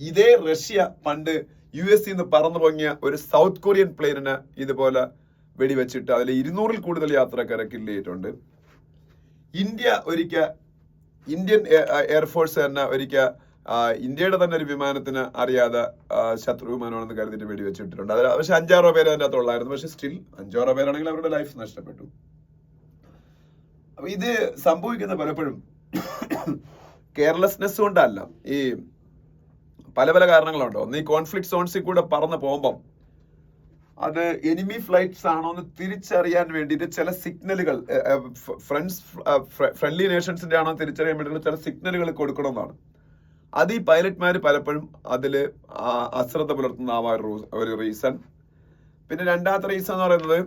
ഇതേ റഷ്യ പണ്ട് US-ന്ന് പറന്നു പൊങ്ങിയ ഒരു സൗത്ത് കൊറിയൻ പ്ലെയിനിന് ഇതുപോലെ വെടിവെച്ചിട്ട് അതിൽ 200-ൽ കൂടുതൽ യാത്രക്കാരെ കില്ല് ചെയ്തിട്ടുണ്ട്. ഇന്ത്യൻ എയർഫോഴ്സ് തന്നെ ഒരിക്കൽ ഇന്ത്യയുടെ തന്നെ ഒരു വിമാനത്തിന് അറിയാതെ ശത്രു വിമാനമാണെന്ന് കരുതിയിട്ട് വെടിവെച്ചിട്ടുണ്ട്. അതിൽ പക്ഷെ 5-6 പേര് അതിൻ്റെ അകത്തുള്ളായിരുന്നു. പക്ഷെ സ്റ്റിൽ 5-6 പേരാണെങ്കിൽ അവരുടെ ലൈഫ് നഷ്ടപ്പെട്ടു. അപ്പൊ ഇത് സംഭവിക്കുന്ന പലപ്പോഴും കെയർലെസ്നെസ് കൊണ്ടല്ല, ഈ പല പല കാരണങ്ങളുണ്ട്. ഒന്ന്, ഈ കോൺഫ്ലിക്ട് സോൺസിൽ കൂടെ പറന്ന് പോകുമ്പം അത് എനിമി ഫ്ലൈറ്റ്സ് ആണോ എന്ന് തിരിച്ചറിയാൻ വേണ്ടിയിട്ട് ചില സിഗ്നലുകൾ ഫ്രണ്ട്ലി നേഷൻസിന്റെ ആണോ തിരിച്ചറിയാൻ വേണ്ടിയിട്ടുള്ള ചില സിഗ്നലുകൾ കൊടുക്കണമെന്നാണ്. അത് ഈ പൈലറ്റ്മാർ പലപ്പോഴും അതിൽ അശ്രദ്ധ പുലർത്തുന്ന ഒരു റീസൺ. പിന്നെ രണ്ടാമത്തെ റീസൺ എന്ന് പറയുന്നത്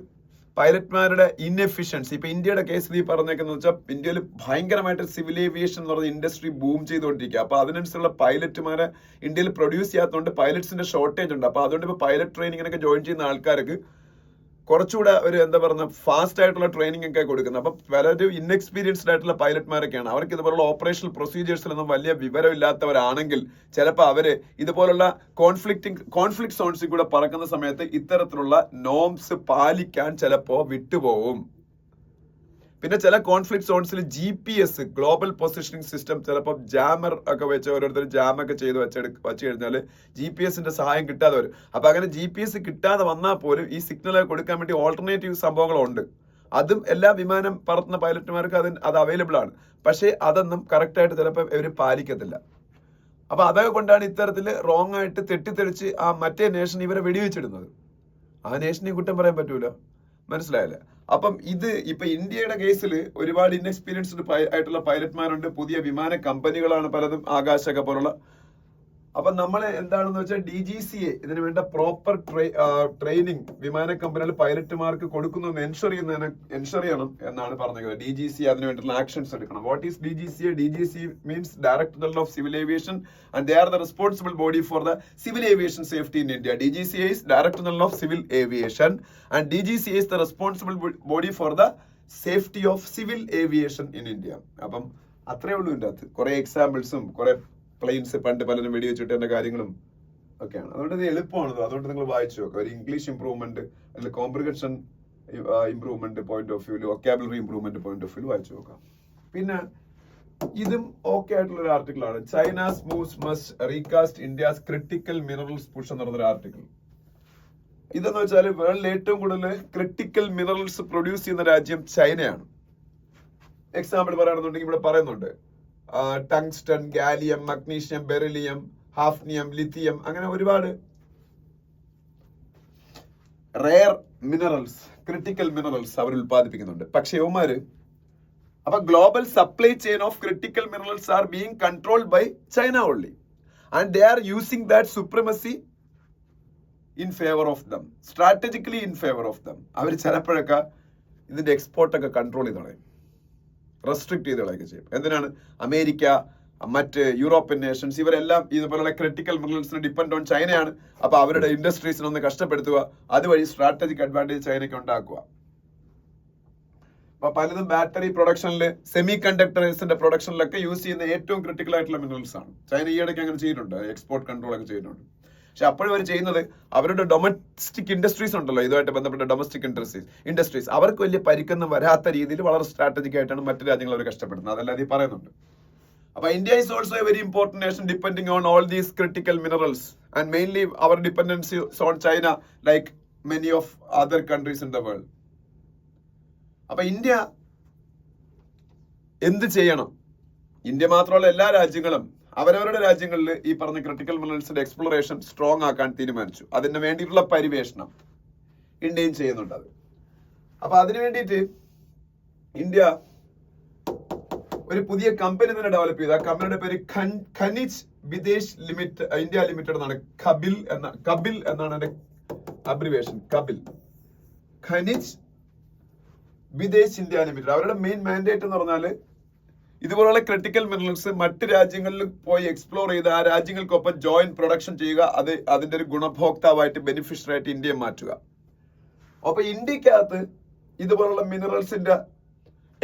പൈലറ്റ്മാരുടെ ഇൻഎഫിഷ്യൻസി. ഇപ്പൊ ഇന്ത്യയുടെ കേസിൽ ഈ പറഞ്ഞേക്കെന്ന് വെച്ചാൽ ഇന്ത്യയിൽ ഭയങ്കരമായിട്ട് സിവിൽ ഏവിയേഷൻ എന്ന് പറഞ്ഞ ഇൻഡസ്ട്രി ബൂം ചെയ്തുകൊണ്ടിരിക്കുക. അപ്പൊ അതിനനുസരിച്ചുള്ള പൈലറ്റുമാരെ ഇന്ത്യയിൽ പ്രൊഡ്യൂസ് ചെയ്യാത്തതുകൊണ്ട് പൈലറ്റ്സിന്റെ ഷോർട്ടേജ് ഉണ്ട്. അപ്പൊ അതുകൊണ്ട് ഇപ്പൊ പൈലറ്റ് ട്രെയിനിങ്ങിനൊക്കെ ജോയിൻ ചെയ്യുന്ന ആൾക്കാർക്ക് കുറച്ചുകൂടെ ഒരു എന്താ പറയുക ഫാസ്റ്റ് ആയിട്ടുള്ള ട്രെയിനിങ് ഒക്കെ കൊടുക്കുന്നത്. അപ്പൊ പലരും ഇൻഎക്സ്പീരിയൻസ്ഡ് ആയിട്ടുള്ള പൈലറ്റ്മാരൊക്കെയാണ്. അവർക്ക് ഇതുപോലുള്ള ഓപ്പറേഷണൽ പ്രൊസീജിയേഴ്സിലൊന്നും വലിയ വിവരമില്ലാത്തവരാണെങ്കിൽ ചിലപ്പോൾ അവര് ഇതുപോലുള്ള കോൺഫ്ലിക്ട് സോൺസിൽ കൂടെ പറക്കുന്ന സമയത്ത് ഇത്തരത്തിലുള്ള നോംസ് പാലിക്കാൻ ചിലപ്പോ വിട്ടുപോകും. പിന്നെ ചില കോൺഫ്ലിക്ട് സോൺസിൽ GPS ഗ്ലോബൽ പൊസിഷനിങ് സിസ്റ്റം ചിലപ്പോൾ ജാമർ ഒക്കെ വെച്ച് ഓരോരുത്തർ ജാമൊക്കെ ചെയ്ത് വെച്ച് കഴിഞ്ഞാൽ GPS-ന്റെ സഹായം കിട്ടാതെ വരും. അപ്പൊ അങ്ങനെ GPS കിട്ടാതെ വന്നാൽ പോലും ഈ സിഗ്നൽ കൊടുക്കാൻ വേണ്ടി ഓൾട്ടർനേറ്റീവ് സംഭവങ്ങളുണ്ട്. അതും എല്ലാ വിമാനം പറത്തുന്ന പൈലറ്റുമാർക്ക് അത് അവൈലബിൾ ആണ്. പക്ഷേ അതൊന്നും കറക്റ്റായിട്ട് ചിലപ്പോൾ ഇവർ പാലിക്കത്തില്ല. അപ്പൊ അതൊക്കെ കൊണ്ടാണ് ഇത്തരത്തിൽ റോങ് ആയിട്ട് തെറ്റിദ്ധരിച്ച് ആ മറ്റേ നേഷൻ ഇവരെ വെടിവെച്ചിടുന്നത്. ആ നേഷനെ കുറ്റം പറയാൻ പറ്റൂല. മനസ്സിലായല്ലേ? അപ്പം ഇപ്പൊ ഇന്ത്യയുടെ കേസിൽ ഒരുപാട് ഇൻഎക്സ്പീരിയൻസ്ഡ് ആയിട്ടുള്ള പൈലറ്റ്മാരുണ്ട്. പുതിയ വിമാന കമ്പനികളാണ് പലതും, ആകാശക പോലുള്ള. അപ്പൊ നമ്മൾ എന്താണെന്ന് വെച്ചാൽ DGCA ഇതിനു വേണ്ട പ്രോപ്പർ ട്രെയിനിങ് വിമാന കമ്പനികൾ പൈലറ്റുമാർക്ക് കൊടുക്കുന്നു എൻഷുർ ചെയ്യണം എന്നാണ് പറഞ്ഞത്. DGCA അതിനു വേണ്ടിയുള്ള ആക്ഷൻസ് എടുക്കണം. What is DGCA? DGCA means director general of civil aviation and they are the responsible body for the civil aviation safety in India. DGCA is director general of civil aviation and DGCA is the responsible body for the safety of civil aviation in India. അപ്പം അത്രേ ഉള്ളൂ ഇതിൻ്റെ അകത്ത്. കുറെ എക്സാമ്പിൾസും കുറെ പ്ലെയിൻസ് പണ്ട് പലരും വെടി വെച്ചിട്ടേണ്ട കാര്യങ്ങളും ഒക്കെയാണ്. അതുകൊണ്ട് ഇത് എളുപ്പമാണത്. അതുകൊണ്ട് നിങ്ങൾ വായിച്ചു നോക്കുക. ഒരു ഇംഗ്ലീഷ് ഇംപ്രൂവ്മെന്റ് അല്ലെങ്കിൽ കോംപ്രിഹെൻഷൻ ഇംപ്രൂവ്മെന്റ് പോയിന്റ് ഓഫ് വ്യൂല്, വൊക്കാബുലറി ഇംപ്രൂവ്മെന്റ് പോയിന്റ് ഓഫ് വ്യൂല് വായിച്ചു നോക്കാം. പിന്നെ ഇതും ഓക്കെ ആയിട്ടുള്ള ഒരു ആർട്ടിക്കിൾ ആണ്. China's moves must recast India's critical minerals push എന്ന് പറഞ്ഞൊരു ആർട്ടിക്കിൾ. ഇതെന്ന് വെച്ചാൽ വേൾഡിൽ ഏറ്റവും കൂടുതൽ ക്രിട്ടിക്കൽ മിനറൽസ് പ്രൊഡ്യൂസ് ചെയ്യുന്ന രാജ്യം ചൈനയാണ്. എക്സാമ്പിൾ പറയുകയാണെന്നുണ്ടെങ്കിൽ ഇവിടെ പറയുന്നുണ്ട് tungsten, gallium, magnesium, beryllium, hafnium, lithium, അങ്ങനെ ഒരുപാട് റെയർ മിനറൽസ്, ക്രിട്ടിക്കൽ മിനറൽസ് അവർ ഉൽപ്പാദിപ്പിക്കുന്നുണ്ട്. പക്ഷെ ഇവന്മാര് അപ്പൊ global supply chain of critical minerals are being controlled by China only and they are using that supremacy in favour of them, strategically in favour of them. അവർ ചിലപ്പോഴൊക്കെ ഇതിന്റെ എക്സ്പോർട്ടൊക്കെ കൺട്രോൾ ചെയ്ത് കളയും, റെസ്ട്രിക്ട് ചെയ്ത് കളയൊക്കെ ചെയ്യും. എന്തിനാണ്? അമേരിക്ക, മറ്റ് യൂറോപ്യൻ നേഷൻസ് ഇവരെല്ലാം ഇതുപോലുള്ള ക്രിട്ടിക്കൽ മിനറൽസിന് ഡിപ്പെൻഡ് ഓൺ ചൈനയാണ്. അപ്പൊ അവരുടെ ഇൻഡസ്ട്രീസിനൊന്ന് കഷ്ടപ്പെടുത്തുക, അതുവഴി സ്ട്രാറ്റജിക് അഡ്വാൻറ്റേജ് ചൈനയ്ക്ക് ഉണ്ടാക്കുക. അപ്പൊ പലതും ബാറ്ററി പ്രൊഡക്ഷനിൽ, സെമി കണ്ടക്ടേഴ്സിന്റെ പ്രൊഡക്ഷനിലൊക്കെ യൂസ് ചെയ്യുന്ന ഏറ്റവും ക്രിട്ടിക്കൽ ആയിട്ടുള്ള മിനറൽസ് ആണ്. ചൈന ഈയിടയ്ക്ക് അങ്ങനെ ചെയ്തിട്ടുണ്ട്, എക്സ്പോർട്ട് കൺട്രോൾ ഒക്കെ ചെയ്തിട്ടുണ്ട്. പക്ഷെ അപ്പോഴും അവർ ചെയ്യുന്നത് അവരുടെ ഡൊമസ്റ്റിക് ഇൻഡസ്ട്രീസ് ഉണ്ടല്ലോ, ഇതുമായിട്ട് ബന്ധപ്പെട്ട ഡൊമസ്റ്റിക് ഇൻഡസ്ട്രീസ് അവർക്ക് വലിയ പരിക്കൊന്നും വരാത്ത രീതിയിൽ വളരെ സ്ട്രാറ്റജിക് ആയിട്ടാണ് മറ്റു രാജ്യങ്ങൾ അവർ കഷ്ടപ്പെടുന്നത്. അതല്ലാതെ ഈ പറയുന്നുണ്ട്. അപ്പൊ India is also a very important nation depending on all these critical minerals and mainly our dependency on China like many of other countries in the world. അപ്പൊ ഇന്ത്യ എന്ത് ചെയ്യണം? ഇന്ത്യ മാത്രമല്ല, എല്ലാ രാജ്യങ്ങളും അവരവരുടെ രാജ്യങ്ങളിൽ ഈ പറഞ്ഞ ക്രിട്ടിക്കൽ മിനറൽസിന്റെ എക്സ്പ്ലോറേഷൻ സ്ട്രോങ് ആക്കാൻ തീരുമാനിച്ചു. അതിന് വേണ്ടിയിട്ടുള്ള പരിവേഷണം ഇന്ത്യയും ചെയ്യുന്നുണ്ട്. അത് അപ്പൊ അതിനു വേണ്ടിയിട്ട് ഇന്ത്യ ഒരു പുതിയ കമ്പനി തന്നെ ഡെവലപ്പ് ചെയ്തു. ആ കമ്പനിയുടെ പേര് ഖനിജ് വിദേശ് ഇന്ത്യ ലിമിറ്റഡ് എന്നാണ്. കബിൽ എന്നാണ് അതിന്റെ abbreviation. Khanij Videsh India limited. അവരുടെ മെയിൻ മാൻഡേറ്റ് എന്ന് പറഞ്ഞാല് ഇതുപോലുള്ള ക്രിട്ടിക്കൽ മിനറൽസ് മറ്റ് രാജ്യങ്ങളിൽ പോയി എക്സ്പ്ലോർ ചെയ്ത് ആ രാജ്യങ്ങൾക്കൊപ്പം ജോയിന്റ് പ്രൊഡക്ഷൻ ചെയ്യുക, അത് അതിന്റെ ഒരു ഗുണഭോക്താവായിട്ട് ബെനിഫിഷ്യറി ആയിട്ട് ഇന്ത്യയെ മാറ്റുക. അപ്പൊ ഇന്ത്യക്കകത്ത് ഇതുപോലുള്ള മിനറൽസിന്റെ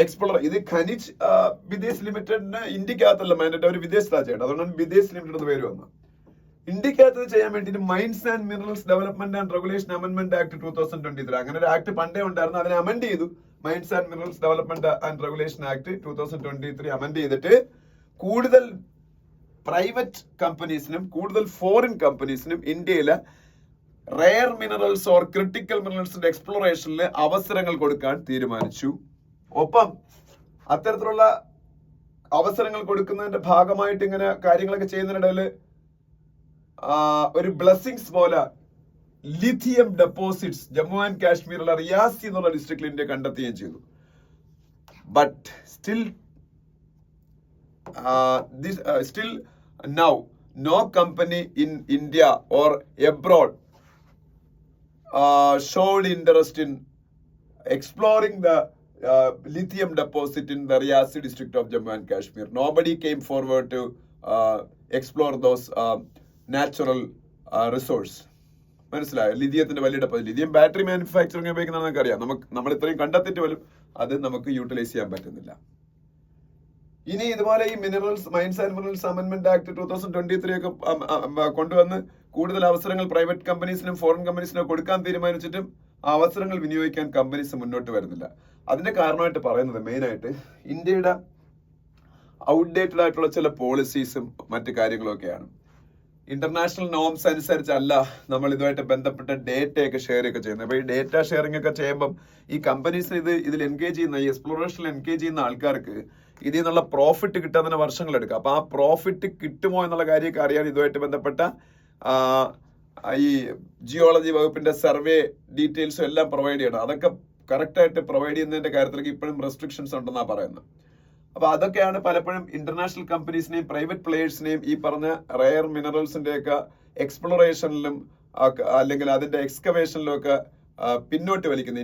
എക്സ്പ്ലോർ ഇത് ഖനിജ് വിദേശ് ലിമിറ്റഡിന് ഇന്ത്യക്കകത്തല്ല മാൻഡേറ്റ്, അവർ വിദേശ രാജ്യമാണ്. അതുകൊണ്ടാണ് വിദേശ് ലിമിറ്റഡ് എന്ന് പേര് വന്നത്. ഇന്ത്യക്കകത്ത് ചെയ്യാൻ വേണ്ടിയിട്ട് mines and minerals development and regulation amendment act 2023 അങ്ങനെ ഒരു ആക്ട് പണ്ടേ ഉണ്ടായിരുന്നു. അതിനെ അമെന്റ് ചെയ്തു. Mines and minerals development and regulation act 2023 amend ചെയ്തിട്ട് കൂടുതൽ പ്രൈവറ്റ് കമ്പനീസിനും കൂടുതൽ ഫോറിൻ കമ്പനീസിനും ഇന്ത്യയിലെ റെയർ മിനറൽസ് ഓർ ക്രിട്ടിക്കൽ മിനറൽസിന്റെ എക്സ്പ്ലോറേഷനിൽ അവസരങ്ങൾ കൊടുക്കാൻ തീരുമാനിച്ചു. ഒപ്പം അത്തരത്തിലുള്ള അവസരങ്ങൾ കൊടുക്കുന്നതിന്റെ ഭാഗമായിട്ട് ഇങ്ങനെ കാര്യങ്ങളൊക്കെ ചെയ്യുന്നതിനിടയിൽ ഒരു ബ്ലെസ്സിങ്സ് പോലെ ലിഥിയം ഡെപ്പോസിറ്റ്സ് ജമ്മു ആൻഡ് കാശ്മീരിലെ റിയാസി എന്നുള്ള ഡിസ്ട്രിക്റ്റിൽ ഇന്ത്യ കണ്ടെത്തുകയും ചെയ്തു. But still now no company in India or abroad showed interest in exploring the lithium deposit in the Riyasi district of Jammu and Kashmir. Nobody came forward to explore those natural resource. മനസ്സിലായോ? ലിഥിയത്തിന്റെ വലിയ ഡെപ്പോസിറ്റ്. ലിഥിയം ബാറ്ററി മാനുഫാക്ചറിംഗ് ഉപയോഗിക്കുന്നതാണ് നമുക്ക് അറിയാം. നമ്മൾ ഇത്രയും കണ്ടെത്തിയിട്ട് പോലും അത് നമുക്ക് യൂട്ടിലൈസ് ചെയ്യാൻ പറ്റുന്നില്ല. ഇനി ഇതുപോലെ ഈ minerals mines and minerals amendment act 2023 ഒക്കെ കൊണ്ടുവന്ന് കൂടുതൽ അവസരങ്ങൾ പ്രൈവറ്റ് കമ്പനീസിനും ഫോറിൻ കമ്പനീസിനും കൊടുക്കാൻ തീരുമാനിച്ചിട്ടും ആ അവസരങ്ങൾ വിനിയോഗിക്കാൻ കമ്പനീസ് മുന്നോട്ട് വരുന്നില്ല. അതിന്റെ കാരണമായിട്ട് പറയുന്നത് മെയിനായിട്ട് ഇന്ത്യയുടെ ഔട്ട്ഡേറ്റഡ് ആയിട്ടുള്ള ചില പോളിസീസും മറ്റു കാര്യങ്ങളൊക്കെയാണ്. ഇന്റർനാഷണൽ നോംസ് അനുസരിച്ചല്ല നമ്മൾ ഇതുമായിട്ട് ബന്ധപ്പെട്ട ഡേറ്റയൊക്കെ ഷെയർ ഒക്കെ ചെയ്യുന്നത്. അപ്പൊ ഈ ഡേറ്റ ഷെയറിംഗ് ഒക്കെ ചെയ്യുമ്പം ഈ കമ്പനീസിന് ഇതിൽ എൻഗേജ് ചെയ്യുന്ന ഈ എക്സ്പ്ലോറേഷനിൽ എൻഗേജ് ചെയ്യുന്ന ആൾക്കാർക്ക് ഇതിൽ നിന്നുള്ള പ്രോഫിറ്റ് കിട്ടാൻ തന്നെ വർഷങ്ങൾ എടുക്കും. അപ്പൊ ആ പ്രോഫിറ്റ് കിട്ടുമോ എന്നുള്ള കാര്യമൊക്കെ അറിയാൻ ഇതുമായിട്ട് ബന്ധപ്പെട്ട ഈ ജിയോളജി വകുപ്പിന്റെ സർവേ ഡീറ്റെയിൽസും എല്ലാം പ്രൊവൈഡ് ചെയ്യണം. അതൊക്കെ കറക്റ്റായിട്ട് പ്രൊവൈഡ് ചെയ്യുന്നതിന്റെ കാര്യത്തിലേക്ക് ഇപ്പോഴും റെസ്ട്രിക്ഷൻസ് ഉണ്ടെന്നാണ് പറയുന്നത്. അപ്പൊ അതൊക്കെയാണ് പലപ്പോഴും ഇന്റർനാഷണൽ കമ്പനീസിനെയും പ്രൈവറ്റ് പ്ലേയേഴ്സിനെയും ഈ പറഞ്ഞ റെയർ മിനറൽസിന്റെ ഒക്കെ എക്സ്പ്ലോറേഷനിലും അല്ലെങ്കിൽ അതിന്റെ എക്സ്കവേഷനിലും ഒക്കെ പിന്നോട്ട് വലിക്കുന്നത്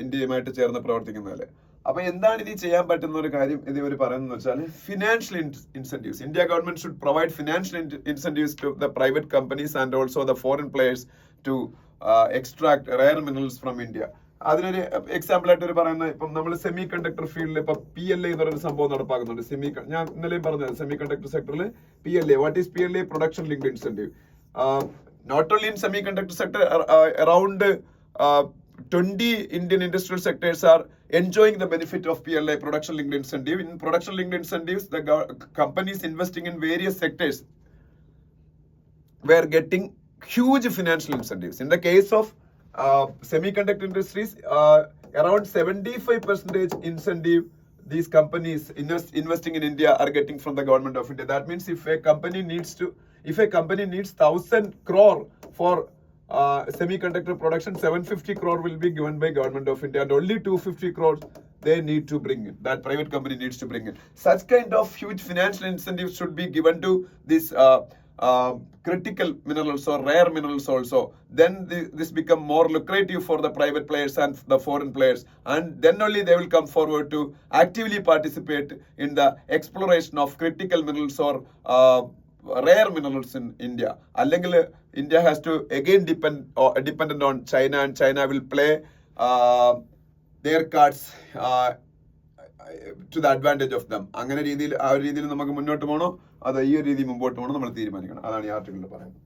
ഇന്ത്യയുമായിട്ട് ചേർന്ന് പ്രവർത്തിക്കുന്നതിൽ. അപ്പൊ എന്താണ് ഇത് ചെയ്യാൻ പറ്റുന്ന ഒരു കാര്യം ഇത് ഇവർ പറയുന്നത് വെച്ചാൽ financial incentives. India government should provide financial incentives to the private companies and also the foreign players to extract rare minerals from India. അതിനൊരു എക്സാമ്പിൾ ആയിട്ട് ഒരു പറയുന്നത്, ഇപ്പം നമ്മൾ സെമി കണ്ടക്ടർ ഫീൽഡിൽ ഇപ്പൊ PLA എന്ന് പറയുന്ന സംഭവം നടപ്പാക്കുന്നുണ്ട്. ഞാൻ ഇന്നലെയും പറഞ്ഞത് സെമി കണ്ടക്ടർ സെക്ടറിൽ PLA. What is PLA? Production linked incentive. Not only in semiconductor sector, around 20 Indian industrial sectors are enjoying the benefit of PLA, production linked incentive. In production linked incentives, the companies investing in various sectors were getting huge financial incentives. In the case of semiconductor industries, around 75% incentive these companies investing in India are getting from the government of India. That means if a company needs 1,000 crore for semiconductor production, 750 crore will be given by government of India, and only 250 crores they need to bring in. That private company needs to bring in. Such kind of huge financial incentives should be given to this critical minerals or rare minerals also. Then this become more lucrative for the private players and the foreign players, and then only they will come forward to actively participate in the exploration of critical minerals or rare minerals in India. അല്ലെങ്കിൽ India has to again dependent on China, and China will play their cards to the advantage of them. അങ്ങനെ രീതിയിൽ ആ ഒരു രീതിയിൽ നമുക്ക് മുന്നോട്ട് പോകണോ അതോ ഈ ഒരു രീതി മുമ്പോട്ട് പോകണോ നമ്മൾ തീരുമാനിക്കണം. അതാണ് ഈ ആർട്ടിക്കിളിൽ പറയുന്നത്.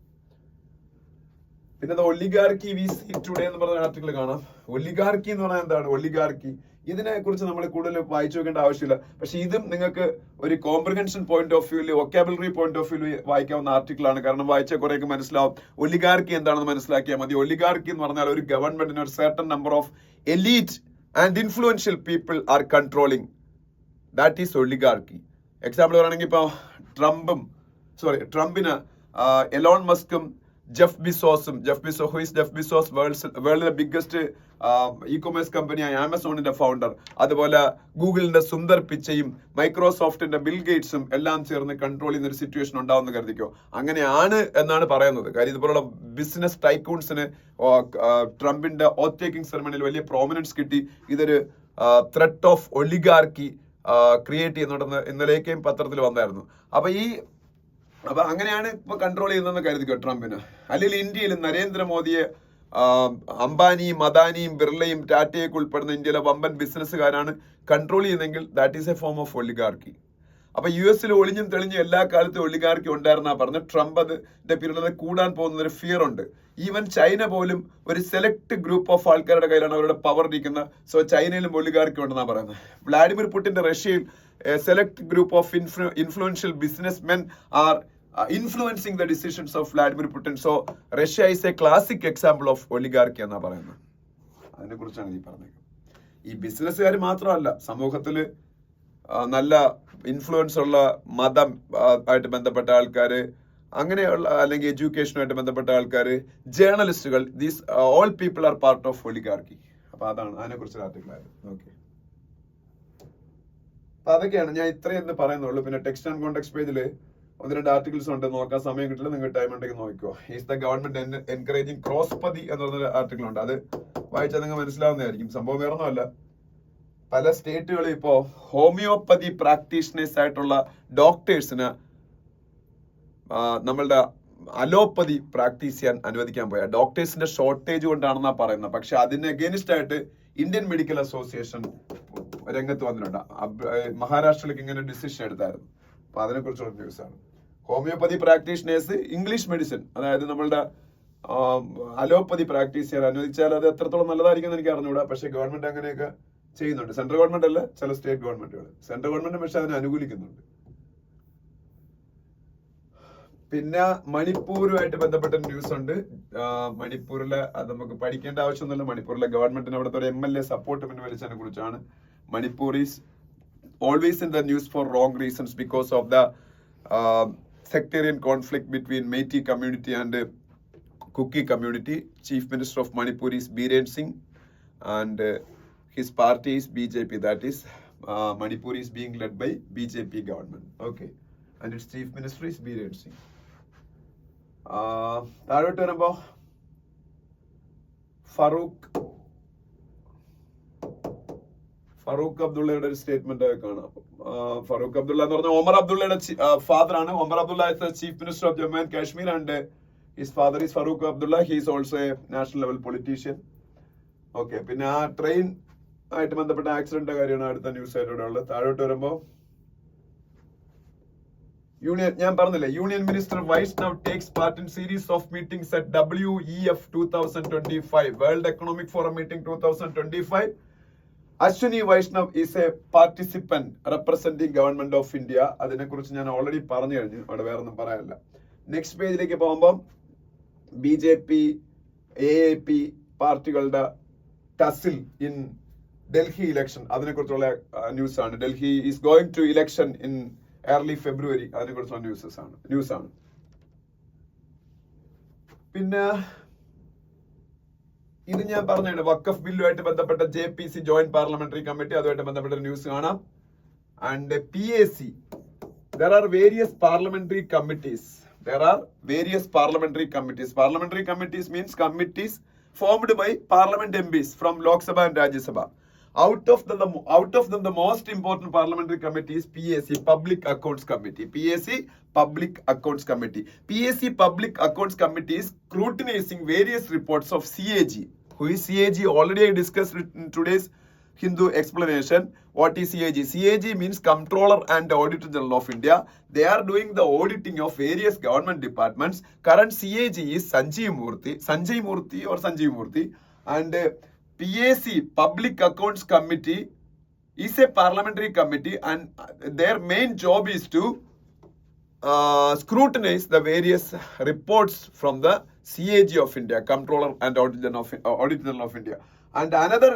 പിന്നെ ഒലിഗാർക്കി വി സീ ടുഡേ എന്ന് പറഞ്ഞ ആർട്ടിക്കിൾ കാണാം. ഒലിഗാർക്കി എന്ന് പറഞ്ഞാൽ എന്താണ്? ഒലിഗാർക്കി ഇതിനെ കുറിച്ച് നമ്മൾ കൂടുതൽ വായിച്ചു നോക്കേണ്ട ആവശ്യമില്ല. പക്ഷെ ഇതും നിങ്ങൾക്ക് ഒരു കോംപ്രിഹെൻഷൻ പോയിന്റ് ഓഫ് വ്യൂല്, വൊക്കാബുലറി പോയിന്റ് ഓഫ് വ്യൂല് വായിക്കാവുന്ന ആർട്ടിക്കിൾ ആണ്. കാരണം വായിച്ച കുറേയൊക്കെ മനസ്സിലാവും. ഒലിഗാർക്കി എന്താണെന്ന് മനസ്സിലാക്കിയാൽ മതി. ഒലിഗാർക്കി എന്ന് പറഞ്ഞാൽ ഒരു ഗവൺമെന്റിന് ഒരു certain number of elite and influential people are controlling. That is oligarchy. Example പറയുകയാണെങ്കിൽ ഇപ്പോൾ ട്രംപിന് എലോൺ മസ്കും ജെഫ് ബിസോസും, ഹു ഈസ് ജെഫ് ബിസോസ്? വേൾഡിലെ ബിഗ്ഗസ്റ്റ് ഇ-കൊമേഴ്സ് കമ്പനിയായ ആമസോണിന്റെ ഫൗണ്ടർ, അതുപോലെ ഗൂഗിളിന്റെ സുന്ദർ പിച്ചയും മൈക്രോസോഫ്റ്റിന്റെ ബിൽ ഗേറ്റ്സും എല്ലാം ചേർന്ന് കൺട്രോൾ ചെയ്യുന്ന ഒരു സിറ്റുവേഷൻ ഉണ്ടാവുമെന്ന് കരുതിക്കോ. അങ്ങനെയാണ് എന്നാണ് പറയുന്നത്. കാര്യം ഇതുപോലുള്ള ബിസിനസ് ടൈക്കൂൺസിന് ട്രംപിന്റെ ഓത്ത് ടേക്കിംഗ് സെറമണിയിൽ വലിയ പ്രോമിനൻസ് കിട്ടി. ഇതൊരു ത്രെറ്റ് ഓഫ് ഒലിഗാർക്കി ക്രിയേറ്റ് ചെയ്യുന്നുണ്ടെന്ന് ഇന്നലേക്കും പത്രത്തിൽ വന്നായിരുന്നു. അപ്പൊ അങ്ങനെയാണ് ഇപ്പൊ കൺട്രോൾ ചെയ്യുന്നതെന്ന് കരുതിക്കോ ട്രംപിന്. അല്ലെങ്കിൽ ഇന്ത്യയിൽ നരേന്ദ്രമോദിയെ അംബാനിയും അദാനിയും ബിർളയും ടാറ്റയൊക്കെ ഉൾപ്പെടുന്ന ഇന്ത്യയിലെ വമ്പൻ ബിസിനസ്സുകാരാണ് കൺട്രോൾ ചെയ്യുന്നതെങ്കിൽ that is a form of oligarchy. അപ്പൊ US ഒളിഞ്ഞും തെളിഞ്ഞും എല്ലാ കാലത്തും ഒലിഗാർക്കി ഉണ്ടായിരുന്നാ പറഞ്ഞ ട്രംപ് അതിന്റെ പിന്നിൽ കൂടാൻ പോകുന്ന ഒരു ഫിയർ ഉണ്ട്. ഈവൻ ചൈന പോലും ഒരു സെലക്ട് ഗ്രൂപ്പ് ഓഫ് ആൾക്കാരുടെ കയ്യിലാണ് അവരുടെ പവർ ഇരിക്കുന്നത്. സോ ചൈനയിലും ഒലിഗാർക്കി ഉണ്ടെന്നാണ് പറയുന്നത്. വ്ളാഡിമിർ പുടിന്റെ റഷ്യയിൽ select group of influential businessmen are influencing the decisions of Vladimir Putin. So Russia is a classic example of oligarchy എന്നാ പറയുന്നത്. അതിനെ കുറിച്ചാണ് ഈ പറഞ്ഞത്. ഈ ബിസിനസ്സുകാർ മാത്രമല്ല, സമൂഹത്തിൽ നല്ല ഇൻഫ്ലുവൻസ് ഉള്ള മതം ആയിട്ട് ബന്ധപ്പെട്ട ആൾക്കാര്, അങ്ങനെയുള്ള അല്ലെങ്കിൽ എഡ്യൂക്കേഷനുമായിട്ട് ബന്ധപ്പെട്ട ആൾക്കാര്, ജേർണലിസ്റ്റുകൾ, these all people are part of oligarchy. അപ്പൊ അതാണ് അതിനെ കുറിച്ചൊരു ആർട്ടിക്കിളായിരുന്നു. ഓക്കെ, അപ്പൊ അതൊക്കെയാണ് ഞാൻ ഇത്രയെന്ന് പറയുന്നുള്ളൂ. പിന്നെ ടെക്സ്റ്റ് ആൻഡ് കോണ്ടെക്സ്റ്റ് പേജില് 1-2 ആർട്ടിക്കിൾസ് ഉണ്ട്. നോക്കാൻ സമയം കിട്ടില്ല, നിങ്ങൾ ടൈം ഉണ്ടെങ്കിൽ നോക്കിക്കോ. ഈസ് ദ ഗവൺമെന്റ് എൻകറേജിങ് ക്രോസ്പതി എന്ന് പറഞ്ഞൊരു ആർട്ടിക്കിൾ ഉണ്ട്. അത് വായിച്ചാൽ നിങ്ങൾ മനസ്സിലാവുന്നതായിരിക്കും. സംഭവം വേറൊന്നുമല്ല, പല സ്റ്റേറ്റുകളിൽ ഇപ്പോ ഹോമിയോപ്പതി പ്രാക്ടീഷണേഴ്സ് ആയിട്ടുള്ള ഡോക്ടേഴ്സിന് നമ്മളുടെ അലോപ്പതി പ്രാക്ടീസ് ചെയ്യാൻ അനുവദിക്കാൻ പോയ ഡോക്ടേഴ്സിന്റെ ഷോർട്ടേജ് കൊണ്ടാണെന്നാ പറയുന്നത്. പക്ഷെ അതിന് അഗേൻസ്റ്റ് ആയിട്ട് ഇന്ത്യൻ മെഡിക്കൽ അസോസിയേഷൻ രംഗത്ത് വന്നിട്ടുണ്ട്. മഹാരാഷ്ട്രയിലേക്ക് ഇങ്ങനെ ഡിസിഷൻ എടുത്തായിരുന്നു. അപ്പൊ അതിനെ കുറിച്ചുള്ള ന്യൂസ് ആണ്. ഹോമിയോപ്പതി പ്രാക്ടീഷണേഴ്സ് ഇംഗ്ലീഷ് മെഡിസിൻ, അതായത് നമ്മളുടെ അലോപ്പതി പ്രാക്ടീസ് ചെയ്യാൻ അനുവദിച്ചാൽ അത് എത്രത്തോളം നല്ലതായിരിക്കും എന്ന് എനിക്ക് അറിഞ്ഞുകൂടാ. പക്ഷെ ഗവൺമെന്റ് അങ്ങനെയൊക്കെ ചെയ്യുന്നുണ്ട്. സെൻട്രൽ ഗവൺമെന്റ് അല്ല, ചില സ്റ്റേറ്റ് ഗവൺമെന്റുകൾ. സെൻട്രൽ ഗവൺമെന്റ് പക്ഷെ അതിനെ അനുകൂലിക്കുന്നുണ്ട്. പിന്നെ മണിപ്പൂരുമായിട്ട് ബന്ധപ്പെട്ട ന്യൂസ് ഉണ്ട്. മണിപ്പൂരിലെ അത് നമുക്ക് പഠിക്കേണ്ട ആവശ്യമൊന്നുമില്ല. മണിപ്പൂരിലെ ഗവൺമെന്റിന് അവിടുത്തെ ഒരു MLA സപ്പോർട്ട് പിൻവലിച്ചതിനെ കുറിച്ചാണ്. Manipur is always in the news for wrong reasons because of the sectarian conflict between Meitei community and Kuki community. Chief Minister of Manipur is Biren Singh and his party is BJP, that is Manipur is being led by BJP government. Okay. And its chief minister is Biren Singh. താഴോട്ട് വരുമ്പോ ഫറൂഖ് അബ്ദുള്ളയുടെ ഒരു സ്റ്റേറ്റ്മെന്റ് കാണാം. ഫറൂഖ് അബ്ദുള്ള എന്ന് പറഞ്ഞാൽ ഒമർ അബ്ദുള്ളയുടെ ഫാദർ ആണ്. Omar Abdullah is the chief minister of Jammu and Kashmir and his father is Farooq Abdullah. He is also a national level politician. Okay. പിന്നെ ആ ട്രെയിൻ ആയിട്ട് ബന്ധപ്പെട്ട ആക്സിഡന്റിന്റെ കാര്യമാണ് അടുത്ത ന്യൂസ് ആയിട്ട് ഉള്ളത്. താഴോട്ട് വരുമ്പോ ഞാൻ പറഞ്ഞില്ലേ, union minister Vaishnaw takes part in series of meetings at WEF 2025 world economic forum meeting 2025. Ashwini Vaishnaw is a participant representing government of India. അതിനെ കുറിച്ച് ഞാൻ ഓൾറെഡി പറഞ്ഞു കഴിഞ്ഞു, അവിടെ വേറെ ഒന്നും പറയാനില്ല. നെക്സ്റ്റ് പേജിലേക്ക് പോകുമ്പോൾ BJP AAP പാർട്ടികളുടെ ടസിൽ ഇൻ ഡൽഹി ഇലക്ഷൻ, അതിനെ കുറിച്ചുള്ള ന്യൂസ് ആണ്. Delhi is going to election in early February, അതിനെ കുറിച്ചുള്ള ന്യൂസ് ആണ്. പിന്നെ ഇത് ഞാൻ പറഞ്ഞത് വഖഫ് ബില്ലുമായിട്ട് ബന്ധപ്പെട്ട JPC ജോയിന്റ് പാർലമെന്ററി കമ്മിറ്റി, അതുമായിട്ട് ബന്ധപ്പെട്ട ന്യൂസ് കാണാം. And PAC, there are various parliamentary committees. Parliamentary committees means committees formed by parliament MPs from Lok Sabha and Rajya Sabha. Out of them, the most important parliamentary committee is PAC, Public Accounts Committee. PAC Public Accounts Committee is scrutinizing various reports of CAG. Who is CAG? Already I discussed in today's Hindu explanation. What is CAG? CAG means Comptroller and Auditor General of India. They are doing the auditing of various government departments. Current CAG is Sanjay Murthy, and PAC, Public Accounts Committee, is a parliamentary committee, and their main job is to scrutinize the various reports from the CAG of India, Comptroller and Auditor General of India. And another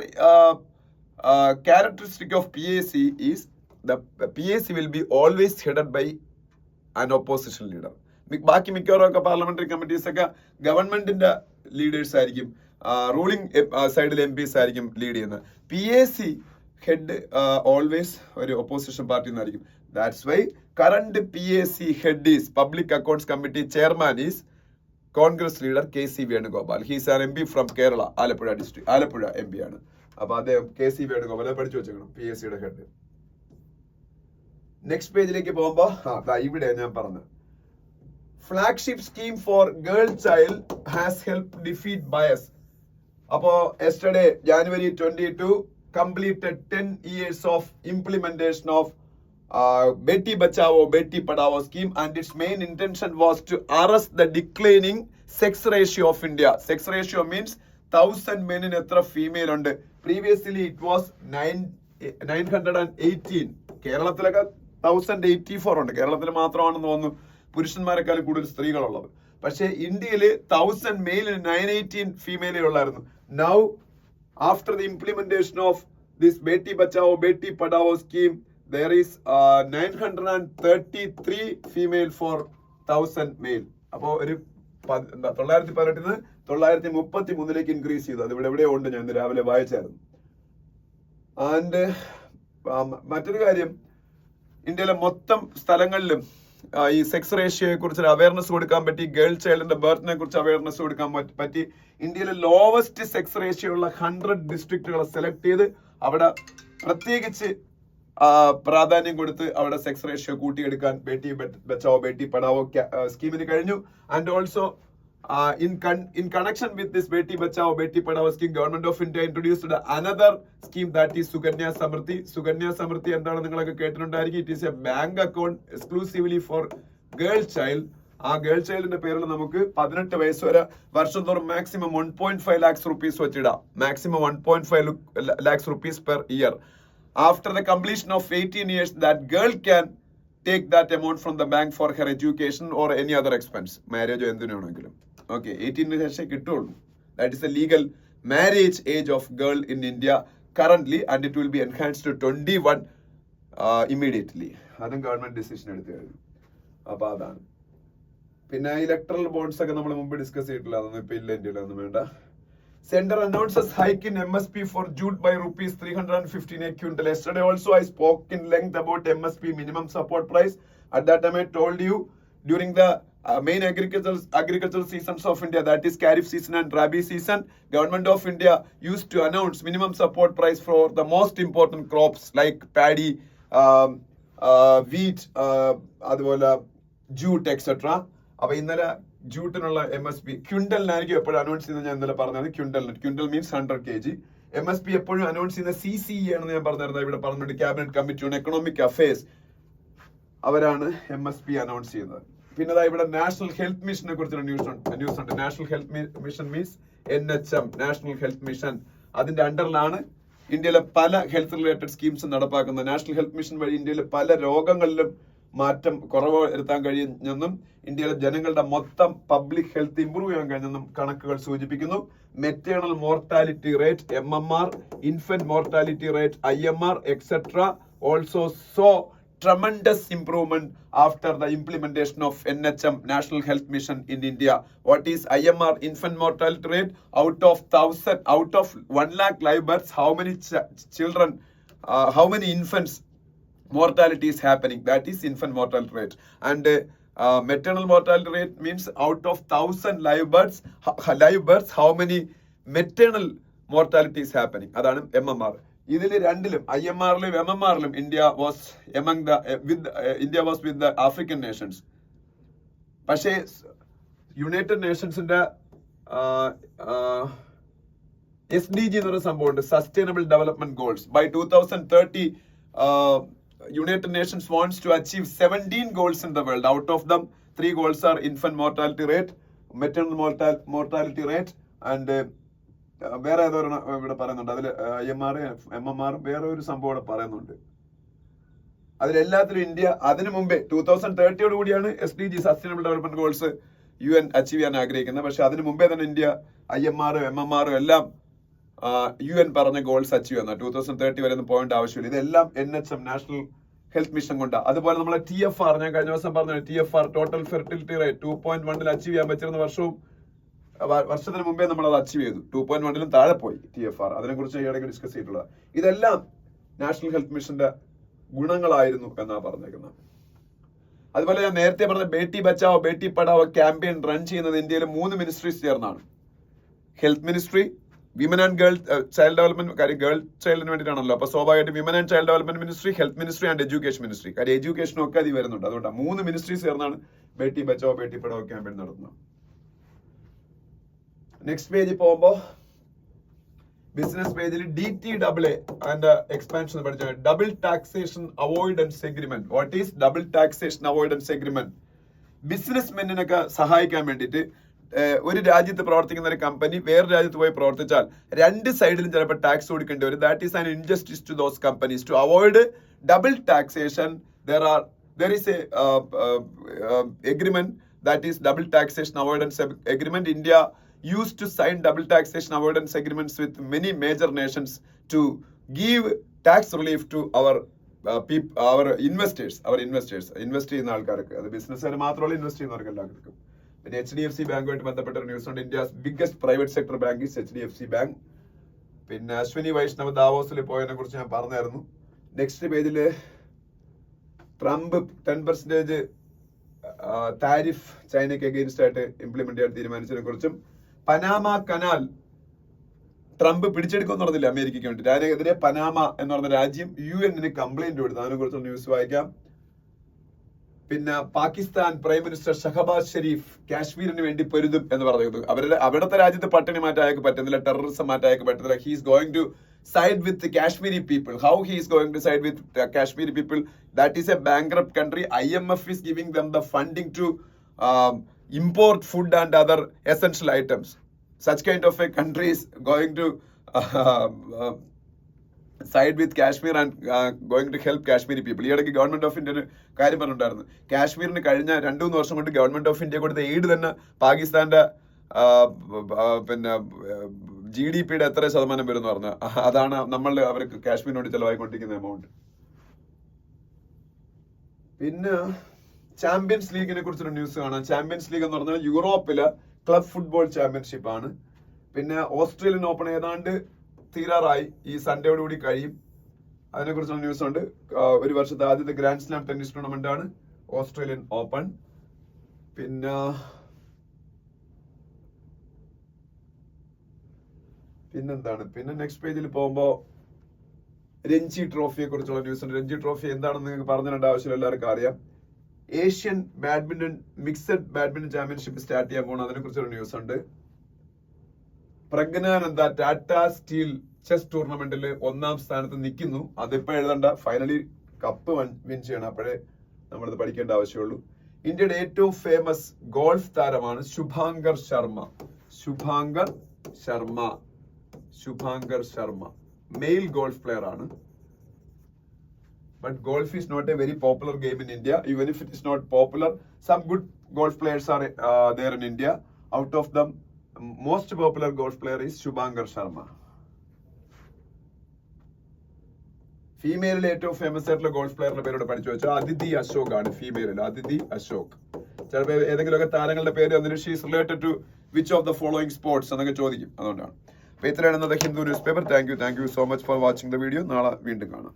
characteristic of PAC is the PAC will be always headed by an opposition leader. ബാക്കി മിക്കവാറും പാർലമെന്ററി കമ്മിറ്റീസ് ഒക്കെ ഗവൺമെന്റിന്റെ ലീഡേഴ്സ് ആയിരിക്കും, റൂളിംഗ് സൈഡിൽ MPs ആയിരിക്കും ലീഡ് ചെയ്യുന്നത്. PAC ഹെഡ് ഓൾവേസ് ഒരു ഒപ്പോസിഷൻ പാർട്ടി എന്നായിരിക്കും. That's why current PAC head is public accounts committee chairman is Congress leader KC Venugopal. He's an MP from Kerala, Alappuzha district, Alappuzha MP ആണ്. അപ്പൊ അദ്ദേഹം KC വേണുഗോപാൽ പഠിച്ചു വെച്ചേക്കണം, PACയുടെ ഹെഡ്. നെക്സ്റ്റ് പേജിലേക്ക് പോകുമ്പോ ഇവിടെ ഞാൻ പറഞ്ഞു, flagship scheme for girl child has help defeat bias. അപ്പോ yesterday January 22 completed 10 years of implementation of Beti Bachao Beti Padhao scheme, and its main intention was to arrest the declining sex ratio of India. Sex ratio means 1000 men in etra female ഉണ്ട്. Previously it was 918. കേരളത്തിലൊക്കെ 1084 ഉണ്ട്. കേരളത്തിൽ മാത്രമാണെന്ന് തോന്നുന്നു പുരുഷന്മാരെക്കാളും കൂടുതൽ സ്ത്രീകളുള്ളത്. പക്ഷേ ഇന്ത്യയിൽ 1000 മെയിലിന് 918 ഫീമെയിലേ ഉള്ളായിരുന്നു. Now, after the implementation of this Beti Bachao Beti Padhao scheme, there is 933 female for 1000 male. അപ്പോൾ ഒരു 918 933 ഇൻക്രീസ് ചെയ്തു. അത് ഇവിടെ എവിടെയോ ഉണ്ട്, ഞാൻ ഇന്ന് രാവിലെ വായിച്ചായിരുന്നു. ആൻഡ് മറ്റൊരു കാര്യം, ഇന്ത്യയിലെ മൊത്തം സ്ഥലങ്ങളിലും ഈ സെക്സ് റേഷ്യോയെ കുറിച്ച് അവയർനെസ് കൊടുക്കാൻ പറ്റി, ഗേൾ ചൈൽഡിന്റെ ബർത്തിനെ കുറിച്ച് അവയർനെസ് കൊടുക്കാൻ പറ്റി. ഇന്ത്യയിലെ ലോവസ്റ്റ് സെക്സ് റേഷ്യോ ഉള്ള 100 ഡിസ്ട്രിക്റ്റുകളെ സെലക്ട് ചെയ്ത് അവിടെ പ്രത്യേകിച്ച് പ്രാധാന്യം കൊടുത്ത് അവിടെ സെക്സ് റേഷ്യോ കൂട്ടിയെടുക്കാൻ ബേട്ടി ബച്ചാവോ ബേട്ടി പഠാവോ സ്കീമിന് കഴിഞ്ഞു. And also in connection with this Beti Bachao Beti Padhao scheme, Government of India introduced another scheme, that is Suganya Samriddhi. Suganya Samriddhi എന്താണ് നിങ്ങളൊക്കെ കേട്ടിട്ടുണ്ടായിരിക്കും. It is a bank account exclusively for girl child. ആ ഗേൾ ചൈൽഡിന്റെ പേരിൽ നമുക്ക് 18 വയസ്സ് വരെ വർഷം തോറും മാക്സിമം 1.5 lakhs rupees വെച്ചിടാം. Maximum 1.5 lakhs rupees per year. After the completion of 18 years, that girl can take that amount from the bank for her education or any other expense. Marriage എന്തിനാണെങ്കിലും. Okay, 18 ശേഷം കിട്ടുള്ളൂ. That is the legal marriage age of girl in India currently, and it will be enhanced to 21 immediately. അതും ഗവൺമെന്റ് ഡിസിഷൻ എടുത്തു കഴിഞ്ഞു. അപ്പൊ അതാണ്. പിന്നെ ഇലക്ട്രൽ ബോണ്ട്സ് ഒക്കെ നമ്മൾ മുമ്പ് ഡിസ്കസ് ചെയ്തിട്ടില്ല, അതൊന്നും ഇപ്പൊ ഇല്ല, ഇന്ത്യയിലൊന്നും വേണ്ട. Center announces hike in MSP for jute by rupees 315 a quintal. Yesterday also I spoke in length about MSP, minimum support price. At that time I told you during the main agricultural seasons of India, that is Kharif season and Rabi season, Government of India used to announce minimum support price for the most important crops like paddy, wheat, jute, etc. അപ്പോൾ ഇന്നലെ ജൂട്ടിനുള്ള MSP ക്വിന്റലിനായിരിക്കും എപ്പോഴും അനൗൺസ് ചെയ്യുന്നത്. ഞാൻ ഇന്നലെ പറഞ്ഞത് ക്വിന്റൽ മീൻസ് 100 kg. MSP എപ്പോഴും അനൗൺസ് ചെയ്യുന്ന CCE ആണെന്ന് ഞാൻ പറഞ്ഞിരുന്നത്. ഇവിടെ പറഞ്ഞിട്ട് cabinet committee on economic affairs അവരാണ് MSP അനൗൺസ് ചെയ്യുന്നത്. പിന്നെ ഇവിടെ നാഷണൽ ഹെൽത്ത് മിഷനെ കുറിച്ചൊരു ന്യൂസ് ഉണ്ട്. National health mission means NHM, national health mission. അതിന്റെ അണ്ടറിലാണ് ഇന്ത്യയിലെ പല ഹെൽത്ത് റിലേറ്റഡ് സ്കീംസ് നടപ്പാക്കുന്നത്. നാഷണൽ ഹെൽത്ത് മിഷൻ വഴി ഇന്ത്യയിലെ പല രോഗങ്ങളിലും മാറ്റം കുറവ് വരുത്താൻ കഴിയുമെന്നും ഇന്ത്യയിലെ ജനങ്ങളുടെ മൊത്തം പബ്ലിക് ഹെൽത്ത് ഇംപ്രൂവ് ചെയ്യാൻ കഴിഞ്ഞെന്നും കണക്കുകൾ സൂചിപ്പിക്കുന്നു. Maternal mortality rate MMR, infant mortality rate IMR, etc. also saw tremendous improvement after the implementation of NHM, National Health Mission in India. What is IMR, infant mortality rate? Out of 1 lakh live births, how many children, how many infants mortality is happening? That is infant mortality rate. And maternal mortality rate means out of 1,000 live births, how many maternal mortality is happening? Adana MMR. ഇതിൽ രണ്ടിലും IMR-ലും MMR-ലും India was with the African nations. പക്ഷേ യുണൈറ്റഡ് നേഷൻസിന്റെ SDG എന്നൊരു സംഭവമുണ്ട്, sustainable development goals. By 2030 United Nations wants to achieve 17 goals in the world. Out of them, 3 goals are infant mortality rate, maternal mortality rate, and വേറെ ഏതോ ഇവിടെ പറയുന്നുണ്ട്. അതിൽ IMR, MMR, വേറെ ഒരു സംഭവം ഇവിടെ പറയുന്നുണ്ട്. അതിലെല്ലാത്തിലും ഇന്ത്യ അതിനു മുമ്പേ 2030 കൂടിയാണ് SDG, sustainable development goals UN achieve ചെയ്യാൻ ആഗ്രഹിക്കുന്നത്. പക്ഷെ അതിനു മുമ്പേ തന്നെ ഇന്ത്യ IMR, MMR എല്ലാം UN പറഞ്ഞ ഗോൾസ് അച്ചീവ് ചെയ്യുന്ന 2030 വരെ ഒന്നും പോയിന്റ് ആവശ്യമില്ല. ഇതെല്ലാം NHM, നാഷണൽ ഹെൽത്ത് മിഷൻ കൊണ്ട്. അതുപോലെ നമ്മളെ TFR, ഞാൻ കഴിഞ്ഞ ദിവസം പറഞ്ഞു, TFR total fertility rate 2.1 achieve ചെയ്യാൻ പറ്റുന്ന വർഷത്തിന് മുമ്പേ നമ്മൾ അത് അച്ചീവ് ചെയ്തു. 2.1 താഴെ പോയി TFR. അതിനെക്കുറിച്ച് ഈയിടയ്ക്ക് ഡിസ്കസ് ചെയ്തിട്ടുള്ളത്. ഇതെല്ലാം നാഷണൽ ഹെൽത്ത് മിഷന്റെ ഗുണങ്ങളായിരുന്നു എന്നാണ് പറഞ്ഞേക്കുന്നത്. അതുപോലെ ഞാൻ നേരത്തെ പറഞ്ഞ ബേട്ടി ബച്ചാവോ ബേട്ടി പഠാവോ ക്യാമ്പയിൻ റൺ ചെയ്യുന്നത് ഇന്ത്യയിലെ 3 മിനിസ്ട്രീസ് ചേർന്നാണ്. Health ministry, women and girl child development, കാര്യം ഗേൾ ചൈൽഡിന് വേണ്ടിയിട്ടാണല്ലോ. അപ്പൊ സ്വാഭാവികമായിട്ട് women and child development ministry, health ministry and education ministry. കാര്യം എഡ്യൂക്കേഷനും ഒക്കെ അതിൽ വരുന്നുണ്ട്. അതുകൊണ്ടാണ് 3 മിനിസ്ട്രീസ് ചേർന്നാണ് ബേട്ടി ബച്ചാവോ ബേട്ടി പഠാവോ ക്യാമ്പയിൻ നടത്തുന്നത്. നെക്സ്റ്റ് പേജിൽ പോകുമ്പോ ബിസിനസ് പേജിൽ DTAA ആൻഡ് എക്സ്പാൻഷൻ പഠിച്ച double taxation avoidance agreement. What is double taxation avoidance agreement? Business മെന്നിനൊക്കെ സഹായിക്കാൻ വേണ്ടിയിട്ട് ഒരു രാജ്യത്ത് പ്രവർത്തിക്കുന്ന ഒരു കമ്പനി വേറെ രാജ്യത്ത് പോയി പ്രവർത്തിച്ചാൽ 2 സൈഡിലും ചിലപ്പോൾ ടാക്സ് കൊടുക്കേണ്ടി വരും. That is an injustice to those companies. To avoid double taxation there is a agreement, that is double taxation avoidance agreement. India used to sign double taxation avoidance agreements with many major nations to give tax relief to our investors. Invest ചെയ്യുന്ന ആൾക്കാർക്ക്, അത് ബിസിനസ്സുകാർ മാത്രമല്ല, ഇൻവെസ്റ്റ് ചെയ്യുന്നവർക്ക് എല്ലാവർക്കും. പിന്നെ HDFC ബാങ്കുമായിട്ട് ബന്ധപ്പെട്ട ഒരു ന്യൂസ് ഉണ്ട്. India's biggest private sector bank is HDFC bank. പിന്നെ അശ്വിനി വൈഷ്ണവ് ദാവോസിൽ പോയതിനെ കുറിച്ച് ഞാൻ പറഞ്ഞായിരുന്നു. നെക്സ്റ്റ് പേജില് ട്രംപ് 10% താരിഫ് ചൈനയ്ക്ക് അഗെയിൻസ്റ്റ് ആയിട്ട് ഇംപ്ലിമെന്റ് ചെയ്യാൻ തീരുമാനിച്ചതിനെ കുറിച്ചും, പനാമ കനാൽ ട്രംപ് പിടിച്ചെടുക്കുമെന്ന് പറഞ്ഞില്ല അമേരിക്കയ്ക്ക് വേണ്ടി. അതിനെതിരെ പനാമ എന്ന് പറഞ്ഞ രാജ്യം UN കംപ്ലൈന്റ് കൊടുത്തു. അതിനെ കുറിച്ച് ന്യൂസ് വായിക്കാം. പിന്നെ പാകിസ്ഥാൻ പ്രൈം മിനിസ്റ്റർ ഷഹബാസ് ഷെരീഫ് കാശ്മീരിന് വേണ്ടി പൊരുതും എന്ന് പറഞ്ഞു. അവിടുത്തെ രാജ്യത്ത് പട്ടിണി മാറ്റാൻ പറ്റുന്നില്ല, ടെററിസം മാറ്റാൻ പറ്റുന്നില്ല. He's going to side with the Kashmiri people. How he is going to side with the Kashmiri people? That is a bankrupt country. IMF is giving them the funding to import food and other essential items. Such kind of a country is going to side with Kashmir and going to help Kashmiri people. ഈ ഇടയ്ക്ക് ഗവൺമെന്റ് ഓഫ് ഇന്ത്യ കാര്യം പറഞ്ഞിട്ടുണ്ടായിരുന്നു. കാശ്മീരിന് കഴിഞ്ഞ 2-3 വർഷം കൊണ്ട് ഗവൺമെന്റ് ഓഫ് ഇന്ത്യ കൊടുത്ത എയ്ഡ് തന്നെ പാകിസ്ഥാന്റെ പിന്നെ GDP-യുടെ എത്ര ശതമാനം വരും എന്ന് പറഞ്ഞാൽ അതാണ് നമ്മൾ അവർക്ക് കാശ്മീരിനോട് ചെലവായിക്കൊണ്ടിരിക്കുന്ന എമൗണ്ട്. പിന്നെ ചാമ്പ്യൻസ് ലീഗിനെ കുറിച്ചൊരു ന്യൂസ് കാണാം. ചാമ്പ്യൻസ് ലീഗ് എന്ന് പറഞ്ഞാൽ യൂറോപ്പിലെ ക്ലബ് ഫുട്ബോൾ ചാമ്പ്യൻഷിപ്പ് ആണ്. പിന്നെ ഓസ്ട്രേലിയൻ ഓപ്പൺ ഏതാണ്ട് തീരാറായി, ഈ സൺഡേയോട് കൂടി കഴിയും. അതിനെക്കുറിച്ചുള്ള ന്യൂസ് ഉണ്ട്. ഒരു വർഷത്തെ ആദ്യത്തെ ഗ്രാൻഡ് സ്ലാം ടെന്നീസ് ടൂർണമെന്റ് ആണ് ഓസ്ട്രേലിയൻ ഓപ്പൺ. പിന്നെന്താണ്, പിന്നെ നെക്സ്റ്റ് പേജിൽ പോകുമ്പോ രഞ്ജി ട്രോഫിയെ കുറിച്ചുള്ള ന്യൂസ് ഉണ്ട്. രഞ്ജി ട്രോഫി എന്താണെന്ന് നിങ്ങൾക്ക് പറഞ്ഞു തരേണ്ട ആവശ്യമില്ല, എല്ലാവർക്കും അറിയാം. Asian badminton mixed badminton championship start ചെയ്യാൻ പോകുന്നു, അതിനെ കുറിച്ചൊരു ന്യൂസ് ഉണ്ട്. പ്രജ്ഞാനന്ദ ടാറ്റ സ്റ്റീൽ ചെസ് ടൂർണമെന്റിൽ 1ാം സ്ഥാനത്ത് നിൽക്കുന്നു. അതിപ്പോ എഴുതണ്ട, ഫൈനലി കപ്പ് വിൻ ചെയ്യണം, അപ്പോഴേ നമ്മളിത് പഠിക്കേണ്ട ആവശ്യമുള്ളൂ. ഇന്ത്യയുടെ ഏറ്റവും ഫേമസ് ഗോൾഫ് താരമാണ് Shubhankar Sharma male golf player ആണ്. But golf is not a very popular game in India. Even if it is not popular, some good golf players are there in India. Out of them, most popular golf player is Shubhankar Sharma. ഫീമെയിലിലെ ഏറ്റവും ഫേമസ് ആയിട്ടുള്ള ഗോൾഫ് പ്ലെയറിന്റെ പേരോട് പഠിച്ചു വെച്ചാൽ അദിതി അശോക് ആണ്. ഫീമെയിലിൽ അദിതി അശോക്. ചിലപ്പോൾ ഏതെങ്കിലുമൊക്കെ താരങ്ങളുടെ പേര് എന്നിട്ട് she's related to which of the following sports എന്നൊക്കെ ചോദിക്കും, അതുകൊണ്ടാണ്. അപ്പൊ ഇത്രയാണ് ഇന്നത്തെ Hindu newspaper. Thank you so much for watching the video. നാളെ വീണ്ടും കാണാം.